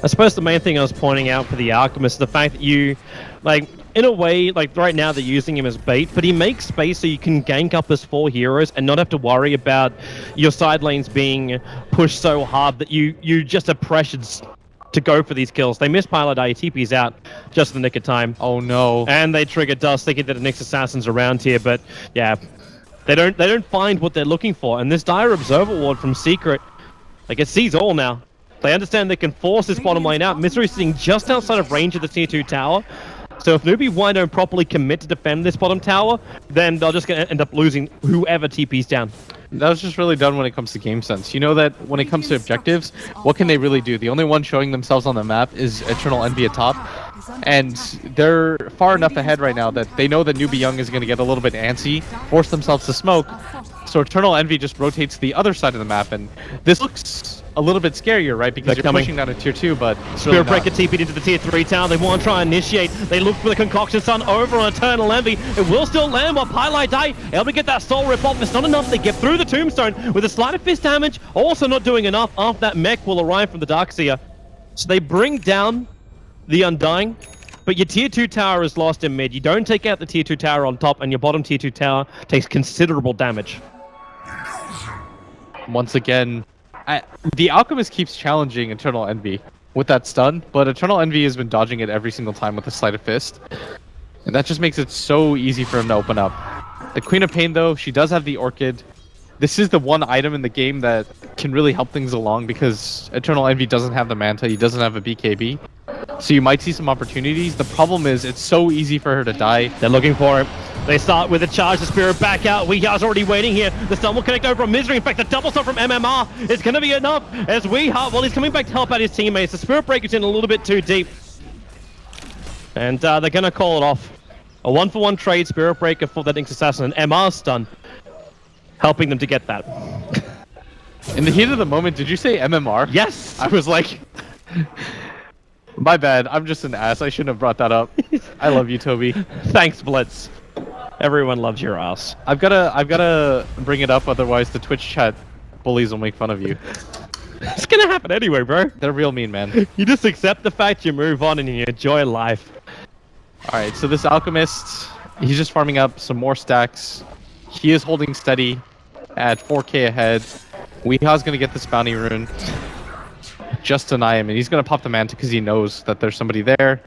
I suppose the main thing I was pointing out for the Alchemist is the fact that you, like, in a way, like right now they're using him as bait, but he makes space so you can gank up as 4 heroes and not have to worry about your side lanes being pushed so hard that you just are pressured to go for these kills. They miss Pilot Eye, TP's out just in the nick of time. Oh no. And they trigger Dust, thinking that the next assassin's around here, but yeah, they don't find what they're looking for. And this Dire Observer Ward from Secret, like, it sees all now. They understand they can force this bottom lane out. Misery sitting just outside of range of the tier 2 tower. So if Newbee.Y don't properly commit to defend this bottom tower, then they're just going to end up losing whoever TP's down. That was just really done when it comes to game sense. You know that when it comes to objectives, what can they really do? The only one showing themselves on the map is Eternal Envy at top. And they're far enough ahead right now that they know that Newbee.Young is going to get a little bit antsy, force themselves to smoke. So Eternal Envy just rotates to the other side of the map, and this looks a little bit scarier, right? Because you're pushing down to tier 2, but Spirit Breaker TP'd into the tier 3 tower. They want to try and initiate. They look for the Concoction Sun over on Eternal Envy. It will still land while Pilot Die able to get that soul rip off. It's not enough. They get through the Tombstone with a sleight of fist damage. Also not doing enough after that mech will arrive from the Darkseer. So they bring down the Undying. But your tier 2 tower is lost in mid. You don't take out the tier 2 tower on top, and your bottom tier 2 tower takes considerable damage. Once again, the Alchemist keeps challenging Eternal Envy with that stun, but Eternal Envy has been dodging it every single time with a sleight of fist. And that just makes it so easy for him to open up. The Queen of Pain, though, she does have the Orchid. This is the one item in the game that can really help things along because Eternal Envy doesn't have the Manta, he doesn't have a BKB. So you might see some opportunities. The problem is it's so easy for her to die. They're looking for it. They start with a charge, the Spirit back out. Weehar's already waiting here. The stun will connect over on Misery. In fact, the double stun from MMR is going to be enough as Weehar, well, he's coming back to help out his teammates. The Spirit Breaker's in a little bit too deep. And they're going to call it off. A 1-for-1 trade, Spirit Breaker for that Inks Assassin, and MR stun, helping them to get that. In the heat of the moment, did you say MMR? Yes! I was like... My bad, I'm just an ass. I shouldn't have brought that up. I love you, Toby. Thanks, Blitz. Everyone loves your ass. I've gotta bring it up, otherwise the Twitch chat bullies will make fun of you. It's gonna happen anyway, bro. They're real mean, man. You just accept the fact, you move on, and you enjoy life. Alright, so this Alchemist, he's just farming up some more stacks. He is holding steady at 4k ahead. Weeha's gonna get this bounty rune. Just deny him, and he's gonna pop the Manta because he knows that there's somebody there,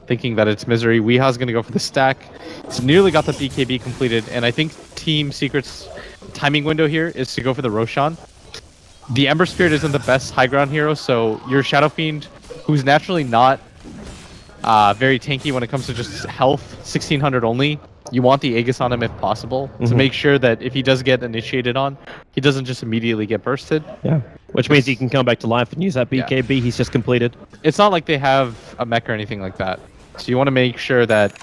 thinking that it's Misery. Weeha's gonna go for the stack. He's nearly got the BKB completed, and I think Team Secret's timing window here is to go for the Roshan. The Ember Spirit isn't the best high ground hero, so your Shadow Fiend, who's naturally not very tanky when it comes to just health, 1600 only, you want the Aegis on him if possible to make sure that if he does get initiated on, he doesn't just immediately get bursted. Yeah. Which means he can come back to life and use that BKB he's just completed. It's not like they have a mech or anything like that. So you want to make sure that...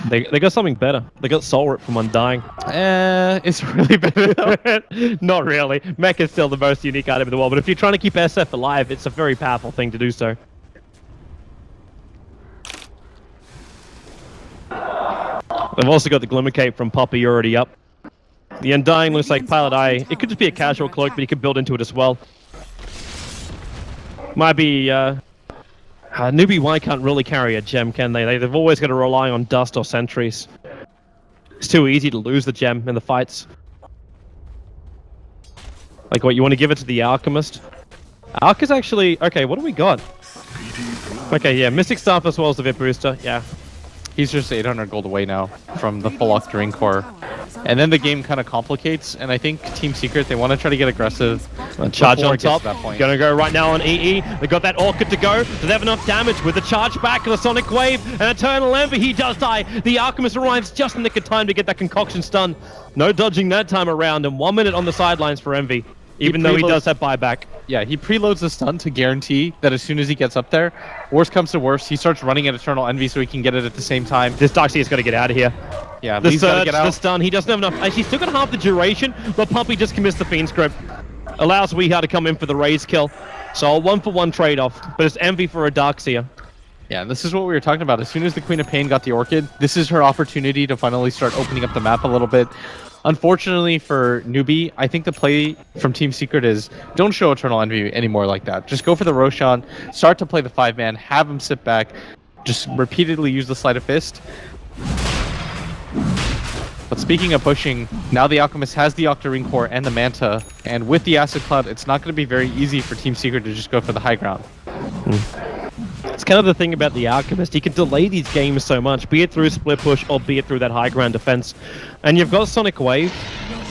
They got something better. They got Soul Rip from Undying. It's really better though. Not really. Mech is still the most unique item in the world, but if you're trying to keep SF alive, it's a very powerful thing to do so. They've also got the Glimmer Cape from Poppy already up. The Undying looks like Pilot Eye. It could just be a casual cloak, but you could build into it as well. Might be... Newbee.Y can't really carry a gem, can they? They've always got to rely on Dust or Sentries. It's too easy to lose the gem in the fights. Like what, you want to give it to the Alchemist? Alch is actually... Okay, what do we got? Okay, yeah, Mystic Staff as well as the VIP Booster, yeah. He's just 800 gold away now from the full Octarine Core. And then the game kind of complicates, and I think Team Secret, they want to try to get aggressive. Charge on top. Gonna go right now on EE. They got that Orchid to go. Do they have enough damage with the charge back and the Sonic Wave and Eternal Envy? He does die. The Alchemist arrives just in the nick of time to get that Concoction stun. No dodging that time around, and 1 minute on the sidelines for Envy. Even though he does have buyback. Yeah, he preloads the stun to guarantee that as soon as he gets up there, worst comes to worst, he starts running at Eternal Envy so he can get it at the same time. This Darkseer's got to get out of here. Yeah, the surge, the stun, he doesn't have enough. Actually, he's still got half the duration, but Pumpy just commits the Fiend's Grip. Allows Weehaw to come in for the raise kill. So a 1-for-1 trade-off, but it's Envy for a Darkseer. Yeah, this is what we were talking about. As soon as the Queen of Pain got the Orchid, this is her opportunity to finally start opening up the map a little bit. Unfortunately for Newbie, I think the play from Team Secret is don't show Eternal Envy anymore like that. Just go for the Roshan, start to play the 5-man, have him sit back, just repeatedly use the Sleight of Fist. But speaking of pushing, now the Alchemist has the Octarine Core and the Manta, and with the Acid Cloud, it's not going to be very easy for Team Secret to just go for the high ground. It's kind of the thing about the Alchemist. He can delay these games so much, be it through split push or be it through that high ground defense. And you've got Sonic Wave.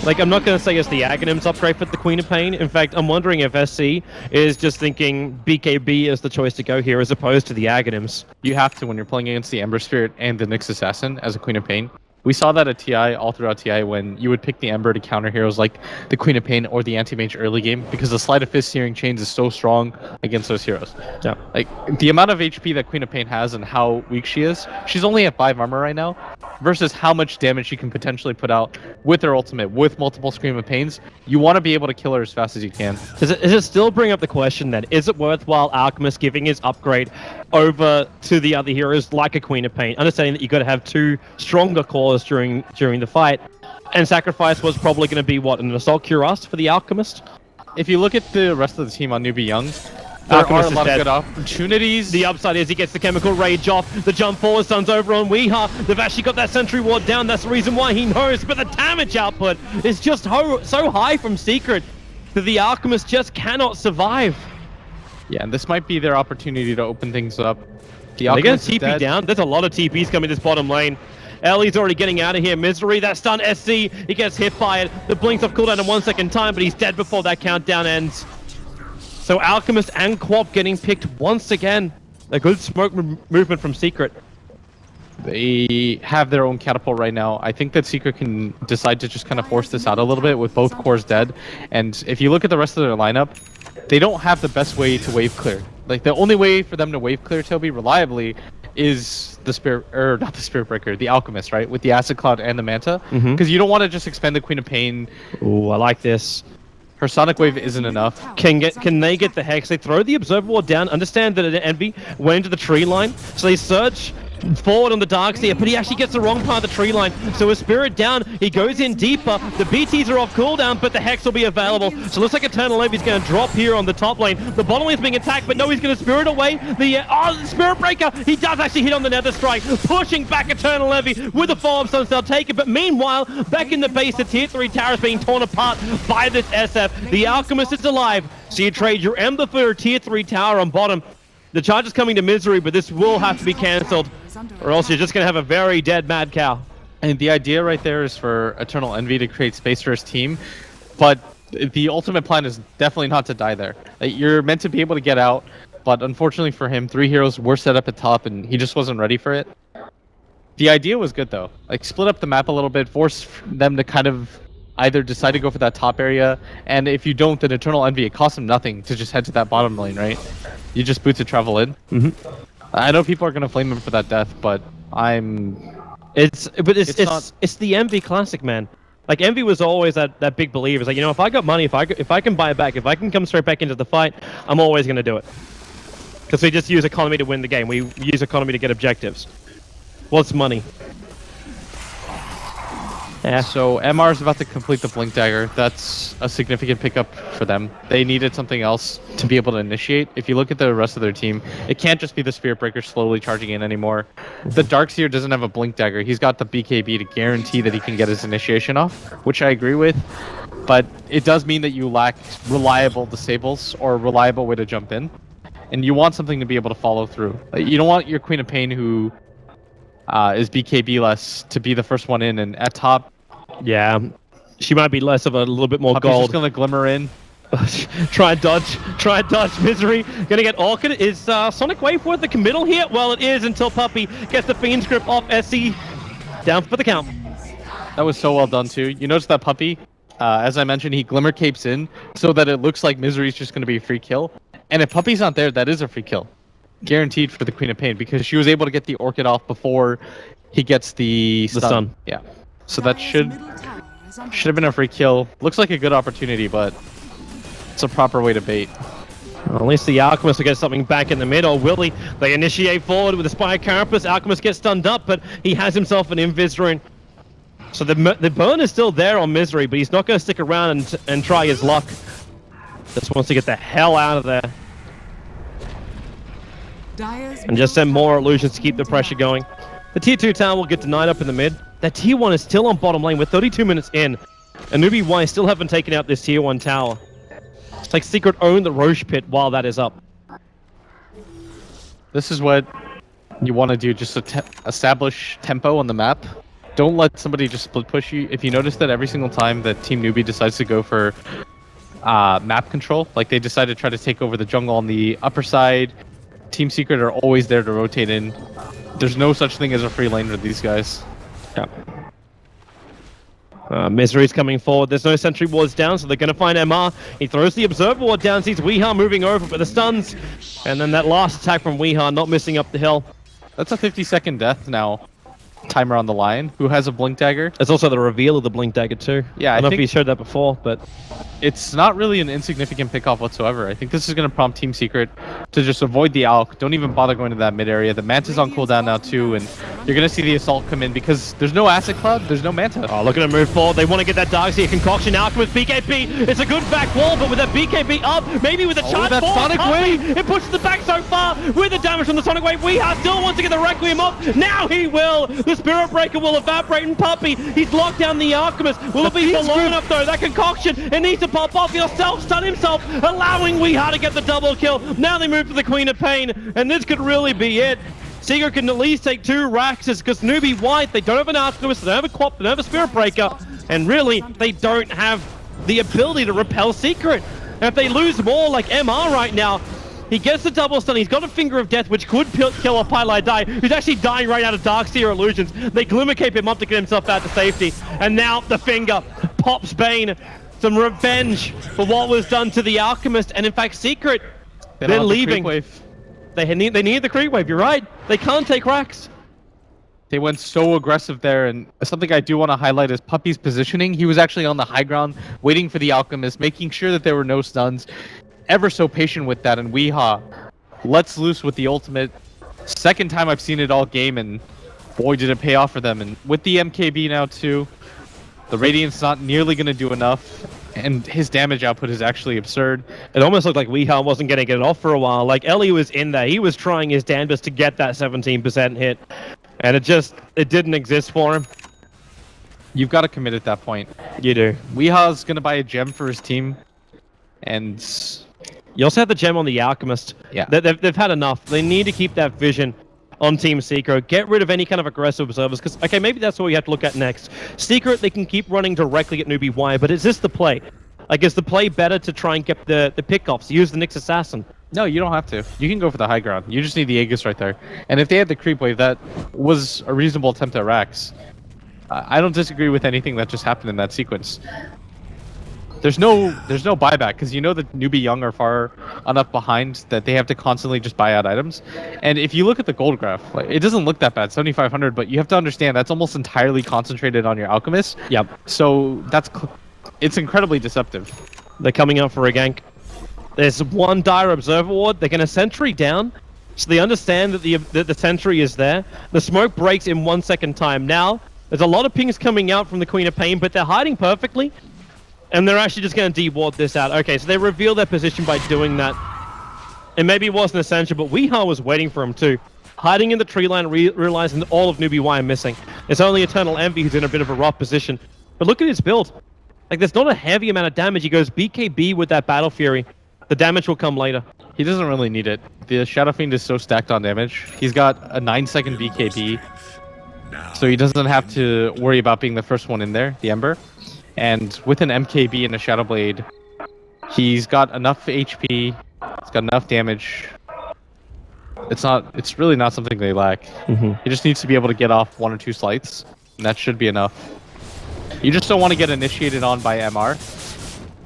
Like, I'm not going to say it's the Aghanim's upgrade for the Queen of Pain. In fact, I'm wondering if SC is just thinking BKB is the choice to go here as opposed to the Aghanims. You have to when you're playing against the Ember Spirit and the Nyx Assassin as a Queen of Pain. We saw that at TI, all throughout TI, when you would pick the Ember to counter heroes like the Queen of Pain or the Anti-Mage early game, because the Sleight of Fist Searing Chains is so strong against those heroes. Yeah. Like, the amount of HP that Queen of Pain has and how weak she is, she's only at 5 armor right now, versus how much damage she can potentially put out with her ultimate, with multiple Scream of Pains. You want to be able to kill her as fast as you can. Does it still bring up the question then, is it worthwhile Alchemist giving his upgrade over to the other heroes like a Queen of Pain, understanding that you've got to have 2 stronger cores during the fight, and sacrifice was probably going to be, what, an Assault Cuirass for the Alchemist? If you look at the rest of the team on Newbee.Young, there Alchemist are a lot is of dead. good opportunities. The upside is he gets the Chemical Rage off, the jump forward stun's over on Weeha, they've actually got that Sentry Ward down, that's the reason why he knows, but the damage output is just so high from Secret that the Alchemist just cannot survive. Yeah, and this might be their opportunity to open things up. The They're going Alchemist to is TP dead. down. There's a lot of TPs coming this bottom lane. Ellie's already getting out of here. Misery, that stun SC. He gets hit by it. The blink's off cooldown in 1 second time, but he's dead before that countdown ends. So Alchemist and Quap getting picked once again. A good smoke movement from Secret. They have their own catapult right now. I think that Secret can decide to just kind of force this out a little bit with both cores dead. And if you look at the rest of their lineup, they don't have the best way to wave clear. Like, the only way for them to wave clear Toby reliably is the Spirit, or not the Spirit Breaker, the Alchemist, right? With the Acid Cloud and the Manta. Because you don't want to just expend the Queen of Pain. Ooh, I like this. Her Sonic Wave isn't enough. Can they get the Hex? They throw the Observer Ward down, understand that Envy went into the tree line, so they search forward on the Darkseer, but he actually gets the wrong part of the tree line. So with Spirit down, he goes in deeper. The BTs are off cooldown, but the Hex will be available. So it looks like Eternal Envy's going to drop here on the top lane. The bottom lane's being attacked, but no, he's going to Spirit away. The Spirit Breaker, he does actually hit on the Nether Strike, pushing back Eternal Envy with a follow-up stun. They'll take it, but meanwhile, back in the base, the tier 3 tower is being torn apart by this SF. The Alchemist is alive, so you trade your Ember for a tier 3 tower on bottom. The charge is coming to Misery, but this will have to be cancelled, or else you're just going to have a very dead Mad Cow. And the idea right there is for Eternal Envy to create space for his team, but the ultimate plan is definitely not to die there. You're meant to be able to get out, but unfortunately for him, 3 heroes were set up at top, and he just wasn't ready for it. The idea was good, though. Like, split up the map a little bit, force them to kind of either decide to go for that top area, and if you don't, then Eternal Envy, it costs them nothing to just head to that bottom lane, right? You just boot to travel in. I know people are gonna flame him for that death, but It's the Envy classic, man. Like, Envy was always that big believer. It's like, you know, if I got money, if I can buy it back, if I can come straight back into the fight, I'm always gonna do it. Because we just use economy to win the game. We use economy to get objectives. What's money? Yeah. So MR is about to complete the Blink Dagger. That's a significant pickup for them. They needed something else to be able to initiate. If you look at the rest of their team, it can't just be the Spirit Breaker slowly charging in anymore. The Darkseer doesn't have a Blink Dagger. He's got the BKB to guarantee that he can get his initiation off, which I agree with. But it does mean that you lack reliable disables or a reliable way to jump in. And you want something to be able to follow through. You don't want your Queen of Pain, who is BKB-less, to be the first one in, and at top, Yeah, she might be less of a little bit more Puppy's gold. just gonna glimmer in. Try and dodge, Misery. Gonna get Orchid. Is Sonic Wave worth the committal here? Well, it is, until Puppy gets the Fiend's Grip off SC. Down for the count. That was so well done, too. You notice that Puppy, as I mentioned, he glimmer capes in so that it looks like Misery's just gonna be a free kill. And if Puppy's not there, that is a free kill. Guaranteed for the Queen of Pain, because she was able to get the Orchid off before he gets the stun. Yeah. So that should have been a free kill. Looks like a good opportunity, but it's a proper way to bait. Well, at least the Alchemist will get something back in the middle. Will he? They initiate forward with the Spire Carapace. Alchemist gets stunned up, but he has himself an Invis rune. So the burn is still there on Misery, but he's not going to stick around and try his luck. Just wants to get the hell out of there. And just send more illusions to keep the pressure going. The tier 2 tower will get denied up in the mid. That tier 1 is still on bottom lane. We're 32 minutes in. And Newbee.Y still haven't taken out this tier 1 tower. It's like Secret own the Roche pit while that is up. This is what you want to do, just establish tempo on the map. Don't let somebody just split push you. If you notice that every single time that Team Newbie decides to go for map control, like they decide to try to take over the jungle on the upper side, Team Secret are always there to rotate in. There's no such thing as a free lane for these guys. Yeah. Misery's coming forward. There's no sentry wards down, so they're going to find MR. He throws the observer ward down, sees Weeha moving over with the stuns. And then that last attack from Weeha, not missing up the hill. That's a 50-second death now. Timer on the line. Who has a blink dagger? There's also the reveal of the blink dagger too. Yeah, I don't know if you showed that before, but it's not really an insignificant pickoff whatsoever. I think this is going to prompt Team Secret to just avoid the Alk. Don't even bother going to that mid area. The Manta's on cooldown now too, and you're going to see the Assault come in because there's no Acid Cloud, there's no Manta. Oh, look at him move forward. They want to get that Darkseer concoction. Alchemist BKB. It's a good back wall, but with that BKB up, maybe with a charge that forward, Sonic Wave. It pushes the back so far with the damage from the Sonic Wave. Weeha still wants to get the Requiem up. Now he will. The Spirit Breaker will evaporate and Puppy. He's locked down the Alchemist. Will it be for long enough though? That concoction, it needs to pop off. He'll self-stun himself, allowing Weeha to get the double kill. Now they move to the Queen of Pain, and this could really be it. Secret can at least take 2 Raxes because Newbee.Y, they don't have an Alchemist, they don't have a Quap, they don't have a Spirit Breaker, and really, they don't have the ability to repel Secret. And if they lose more like MR right now, he gets the double stun, he's got a Finger of Death, which could kill a Pylite Die, who's actually dying right out of Darkseer illusions. They Glimmer Cape him up to get himself out to safety. And now the Finger pops Bane. Some revenge for what was done to the Alchemist. And in fact, Secret, they're leaving. They need the creep wave, you're right. They can't take Rax. They went so aggressive there, and something I do want to highlight is Puppy's positioning. He was actually on the high ground, waiting for the Alchemist, making sure that there were no stuns. Ever so patient with that, and Weeha lets loose with the ultimate. Second time I've seen it all game, and boy did it pay off for them. And with the MKB now too, the Radiant's not nearly going to do enough, and his damage output is actually absurd. It almost looked like Weeha wasn't getting it off for a while. Like Ellie was in there, he was trying his damnedest to get that 17% hit, and it didn't exist for him. You've got to commit at that point. You do. Weeha's going to buy a gem for his team, and you also have the gem on the Alchemist. Yeah. They've had enough. They need to keep that vision on Team Secret. Get rid of any kind of aggressive observers, because, okay, maybe that's what we have to look at next. Secret, they can keep running directly at Newbee.Y, but is this the play? Like, is the play better to try and get the pickoffs? Use the Nyx Assassin? No, you don't have to. You can go for the high ground. You just need the Aegis right there. And if they had the creep wave, that was a reasonable attempt at Rax. I don't disagree with anything that just happened in that sequence. There's no buyback, because you know that Newbee.Young are far enough behind that they have to constantly just buy out items. And if you look at the gold graph, like, it doesn't look that bad, 7,500, but you have to understand that's almost entirely concentrated on your Alchemist. Yep. So it's incredibly deceptive. They're coming up for a gank. There's one dire observer ward. They're going to sentry down, so they understand that the sentry is there. The smoke breaks in 1 second time. Now, there's a lot of pings coming out from the Queen of Pain, but they're hiding perfectly. And they're actually just going to de-ward this out. Okay, so they reveal their position by doing that. And maybe it wasn't essential, but Weeha was waiting for him too. Hiding in the tree line, realizing that all of Newbee.Y are missing. It's only Eternal Envy who's in a bit of a rough position. But look at his build. Like, there's not a heavy amount of damage. He goes BKB with that Battle Fury. The damage will come later. He doesn't really need it. The Shadow Fiend is so stacked on damage. He's got a 9-second BKB. So he doesn't have to worry about being the first one in there, the Ember. And with an MKB and a Shadow Blade, he's got enough HP, he's got enough damage. It's really not something they lack. He just needs to be able to get off 1 or 2 slights, and that should be enough. You just don't want to get initiated on by MR.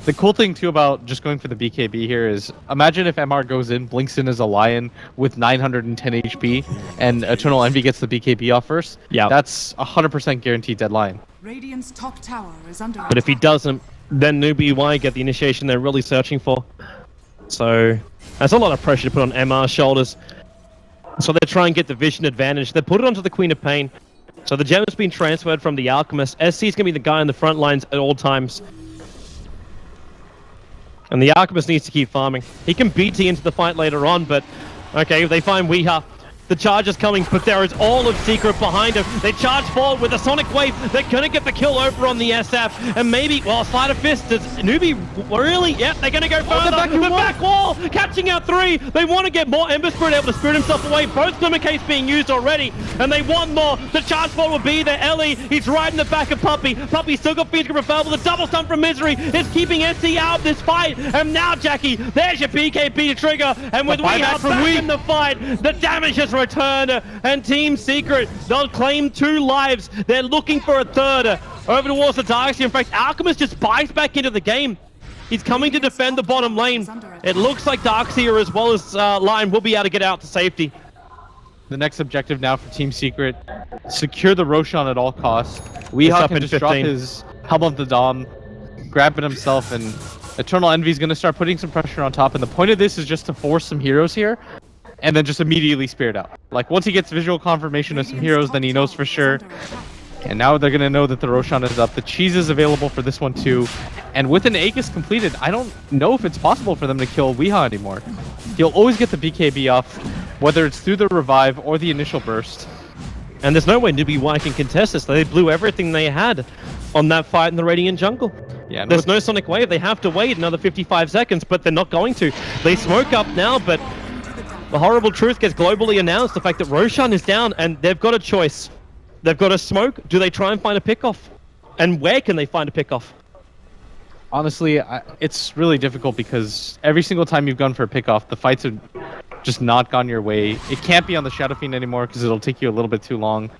The cool thing too about just going for the BKB here is, imagine if MR goes in, blinks in as a lion with 910 HP, and Eternal Envy gets the BKB off first. Yeah. That's 100% guaranteed deadline. Radiant's top tower is under But if he doesn't, then Newbee.Y get the initiation they're really searching for. So that's a lot of pressure to put on MR's shoulders. So they try and get the vision advantage. They put it onto the Queen of Pain. So the gem has been transferred from the Alchemist. SC is going to be the guy in the front lines at all times. And the Alchemist needs to keep farming. He can BT into the fight later on, but okay, if they find Weeha, the charge is coming, but there is all of Secret behind him. They charge forward with a Sonic Wave. They're going to get the kill over on the SF. And maybe, well, Sleight of Fist, does Newbie really? Yep, they're going to go further. The back wall, catching out 3. They want to get more. Ember Spirit able to spirit himself away. Both Glimmercates being used already, and they want more. The charge forward will be there. Ellie, he's riding the back of Puppey. Puppey still got Feature Refer, but the double stun from Misery is keeping SC out of this fight. And now, Jackie, there's your BKB to trigger. And with Weeha back in the fight, the damage has returned, and Team Secret, they'll claim 2 lives. They're looking for a 3rd over towards the Darkseer. In fact, Alchemist just buys back into the game. He's coming to defend the bottom lane. It looks like Darkseer as well as Lion will be able to get out to safety. The next objective now for Team Secret, secure the Roshan at all costs. Weeha can just drop his Helm of the Dawn, grab it himself, and Eternal Envy is going to start putting some pressure on top. And the point of this is just to force some heroes here, and then just immediately spear it out. Like, once he gets visual confirmation of some heroes, then he knows for sure. And now they're going to know that the Roshan is up. The cheese is available for this one too. And with an Aegis completed, I don't know if it's possible for them to kill Weeha anymore. He'll always get the BKB off, whether it's through the revive or the initial burst. And there's no way Newbee.Y can contest this. They blew everything they had on that fight in the Radiant jungle. Yeah, there's no Sonic Wave. They have to wait another 55 seconds, but they're not going to. They smoke up now, but the horrible truth gets globally announced. The fact that Roshan is down, and they've got a choice. They've got a smoke. Do they try and find a pickoff? And where can they find a pickoff? Honestly, it's really difficult because every single time you've gone for a pickoff, the fights have just not gone your way. It can't be on the Shadow Fiend anymore because it'll take you a little bit too long.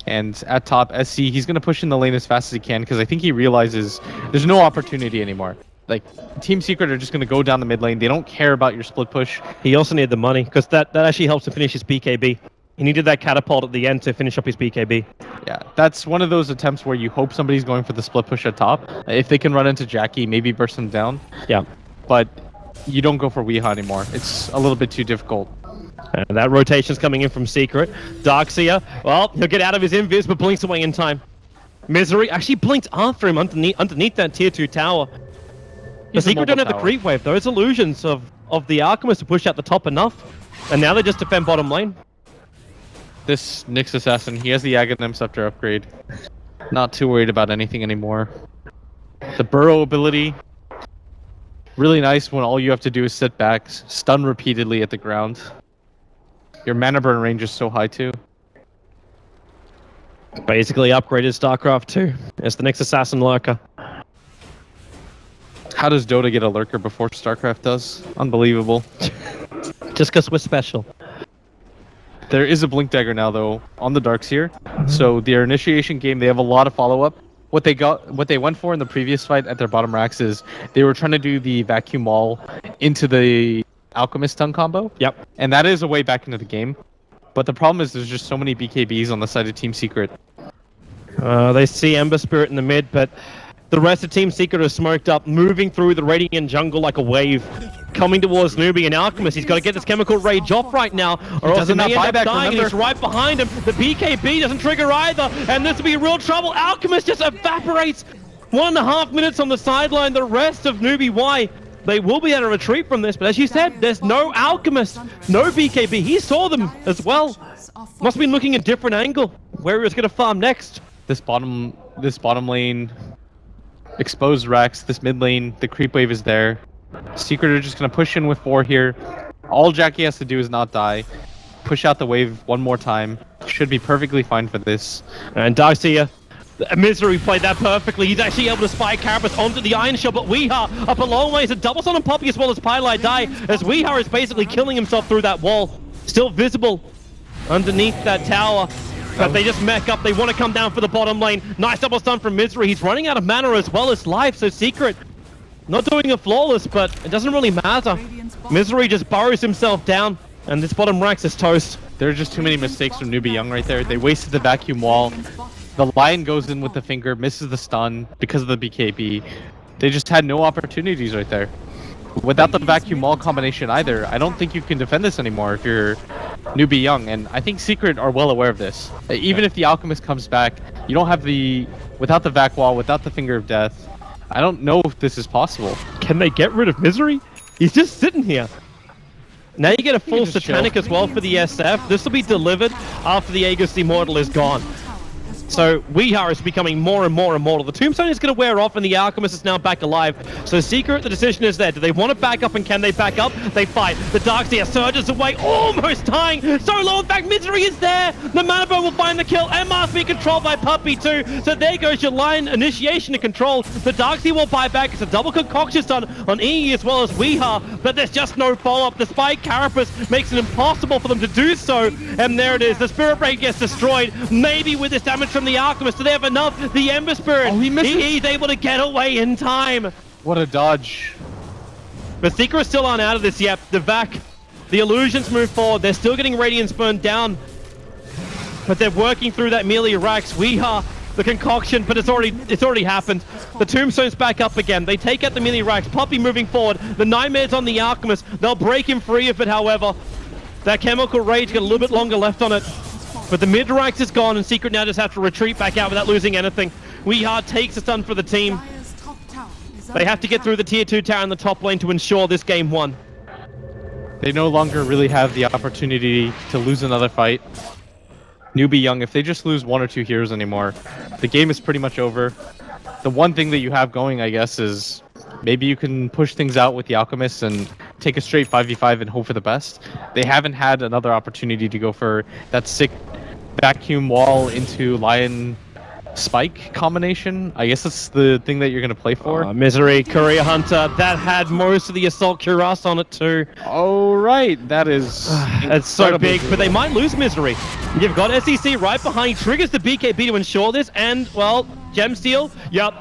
And at top, SC, he's going to push in the lane as fast as he can because I think he realizes there's no opportunity anymore. Like, Team Secret are just going to go down the mid lane. They don't care about your split push. He also needed the money because that actually helps him finish his BKB. He needed that catapult at the end to finish up his BKB. Yeah, that's one of those attempts where you hope somebody's going for the split push at top. If they can run into Jackie, maybe burst him down. Yeah. But you don't go for Weeha anymore. It's a little bit too difficult. And that rotation's coming in from Secret. Darkseer, well, he'll get out of his invis, but blinks away in time. Misery actually blinked after him underneath that tier 2 tower. The Secret don't have the creep wave. Those illusions of the Alchemist to push out the top enough. And now they just defend bottom lane. This Nyx Assassin, he has the Aghanim Scepter upgrade. Not too worried about anything anymore. The Burrow ability, really nice when all you have to do is sit back, stun repeatedly at the ground. Your mana burn range is so high too. Basically upgraded StarCraft 2 as the Nyx Assassin lurker. How does Dota get a lurker before StarCraft does? Unbelievable. Just because we're special. There is a Blink Dagger now, though, on the Darkseer. So their initiation game, they have a lot of follow-up. What they went for in the previous fight at their bottom racks is they were trying to do the vacuum wall into the Alchemist stun combo. Yep. And that is a way back into the game. But the problem is there's just so many BKBs on the side of Team Secret. They see Ember Spirit in the mid, but the rest of Team Secret are smoked up, moving through the Radiant jungle like a wave. Coming towards Newbee and Alchemist. He's got to get this Chemical Rage off right now, or else he may end up dying, and he's right behind him. The BKB doesn't trigger either, and this will be real trouble. Alchemist just evaporates. 1.5 minutes on the sideline. The rest of Newbee.Y, they will be able to retreat from this, but as you said, there's no Alchemist, no BKB. He saw them as well. Must have been looking at a different angle, where he was going to farm next. This bottom lane, exposed racks, this mid lane, the creep wave is there. Secret are just going to push in with 4 here. All Jackie has to do is not die. Push out the wave one more time. Should be perfectly fine for this. And Darkseer, Misery played that perfectly. He's actually able to spy Carapace onto the Iron Shell, but Weeha up a long way. It's a double stun on Puppey as well as Pylite die, as Weeha is basically killing himself through that wall. Still visible underneath that tower. But they just mech up. They want to come down for the bottom lane. Nice double stun from Misery. He's running out of mana as well as life, so Secret not doing it flawless, but it doesn't really matter. Misery just burrows himself down, and this bottom rack's is toast. There are just too many mistakes from Newbee.Young right there. They wasted the vacuum wall. The Lion goes in with the finger, misses the stun because of the BKB. They just had no opportunities right there. Without the vacuum wall combination either, I don't think you can defend this anymore if you're Newbee.Young, and I think Secret are well aware of this. Even if the Alchemist comes back, you don't have without the vac wall, without the Finger of Death. I don't know if this is possible. Can they get rid of Misery? He's just sitting here. Now you get a full Satanic as well for the SF. This will be delivered after the Aegis Immortal is gone. So Weeha is becoming more and more immortal. The Tombstone is going to wear off and the Alchemist is now back alive. So Secret, the decision is there. Do they want to back up, and can they back up? They fight. The Darkseer surges away, almost dying. So low, in fact, Misery is there. The Manabo will find the kill. MR's being controlled by Puppy too. So there goes your line initiation to control. The Darkseer will buy back. It's a double concoction stun on EE as well as Weeha, but there's just no follow-up. Despite Carapace makes it impossible for them to do so. And there it is. The Spirit Break gets destroyed. Maybe with this damage from the Alchemist, do they have enough? The Ember Spirit, he's able to get away in time. What a dodge. But Secret is still aren't out of this yet. The Vac, the illusions move forward. They're still getting Radiance burned down, but they're working through that melee racks. Weeha, the concoction, but it's already happened. The Tombstone's back up again. They take out the melee racks. Puppy moving forward. The Nightmare's on the Alchemist. They'll break him free of it, however. That Chemical Rage got a little bit longer left on it. But the mid-ranks is gone, and Secret now just have to retreat back out without losing anything. Weeha takes a stun for the team. They have to get through the tier 2 tower in the top lane to ensure this game won. They no longer really have the opportunity to lose another fight. Newbee.Young, if they just lose 1 or 2 heroes anymore, the game is pretty much over. The one thing that you have going, I guess, is maybe you can push things out with the Alchemist and take a straight 5v5 and hope for the best. They haven't had another opportunity to go for that sick vacuum wall into Lion Spike combination. I guess that's the thing that you're going to play for. Misery, Courier Hunter, that had most of the Assault Cuirass on it too. Oh, right. That is... It's so big, but they might lose Misery. You've got SEC right behind, triggers the BKB to ensure this, and, well, Gemsteel, yep.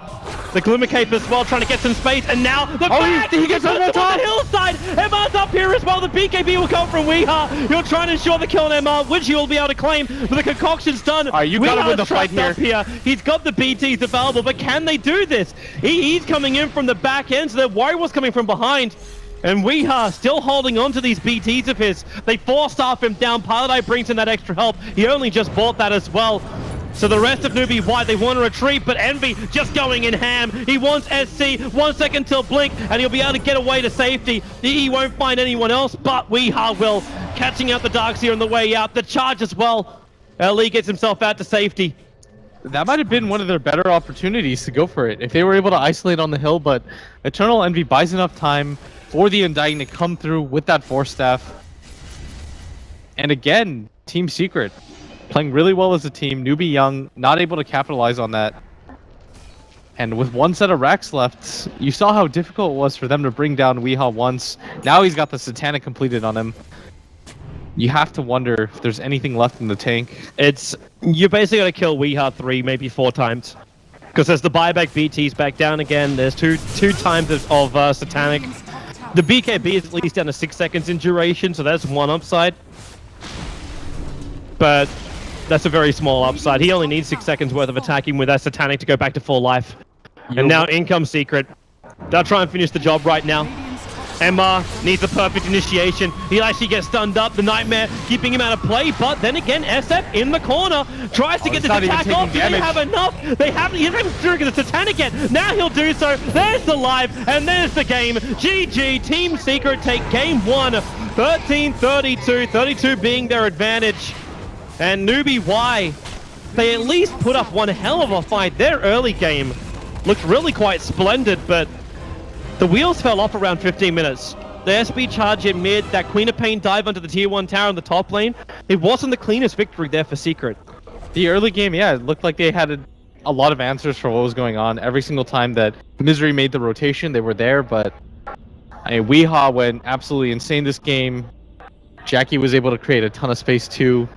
The Glimmer Cape as well, trying to get some space, and now the he gets on the top! The hillside! MR's up here as well, the BKB will come from Weeha. He'll try and ensure the kill on MR, which he will be able to claim, but the concoction's done. Alright, you gotta win the fight here. He's got the BTs available, but can they do this? He's coming in from the back end, so the Warrior was coming from behind. And Weeha still holding on to these BTs of his. They force-staff him down. Pilot Eye brings in that extra help. He only just bought that as well. So the rest of Newbee.Y, they want to retreat, but Envy just going in ham. He wants SC, 1 second till blink, and he'll be able to get away to safety. He won't find anyone else, but Weeha will. Catching out the Darkseer on the way out. The charge as well. LE gets himself out to safety. That might have been one of their better opportunities to go for it. If they were able to isolate on the hill, but Eternal Envy buys enough time for the Undying to come through with that Force Staff. And again, Team Secret playing really well as a team. Newbee.Young not able to capitalize on that. And with 1 set of racks left, you saw how difficult it was for them to bring down Weeha once. Now he's got the Satanic completed on him. You have to wonder if there's anything left in the tank. You basically got to kill Weeha 3, maybe 4 times. Because there's the buyback BTs back down again. There's two times of Satanic. The BKB is at least down to 6 seconds in duration, so that's one upside. But that's a very small upside. He only needs 6 seconds worth of attacking with that Satanic to go back to full life. And now in comes Secret. They'll try and finish the job right now. MR needs a perfect initiation. He'll actually get stunned up. The Nightmare keeping him out of play, but then again, SF in the corner tries to get this attack off. Do they have enough? They haven't. He hasn't triggered the Satanic yet. Now he'll do so. There's the live, and there's the game. GG, Team Secret take game 1, 13-32, 32 being their advantage. And Newbee.Y, they at least put up one hell of a fight. Their early game looked really quite splendid, but the wheels fell off around 15 minutes. The SB charge in mid, that Queen of Pain dive onto the tier 1 tower in the top lane. It wasn't the cleanest victory there for Secret. The early game, yeah, it looked like they had a lot of answers for what was going on. Every single time that Misery made the rotation, they were there, but Weeha went absolutely insane this game. Jackie was able to create a ton of space too.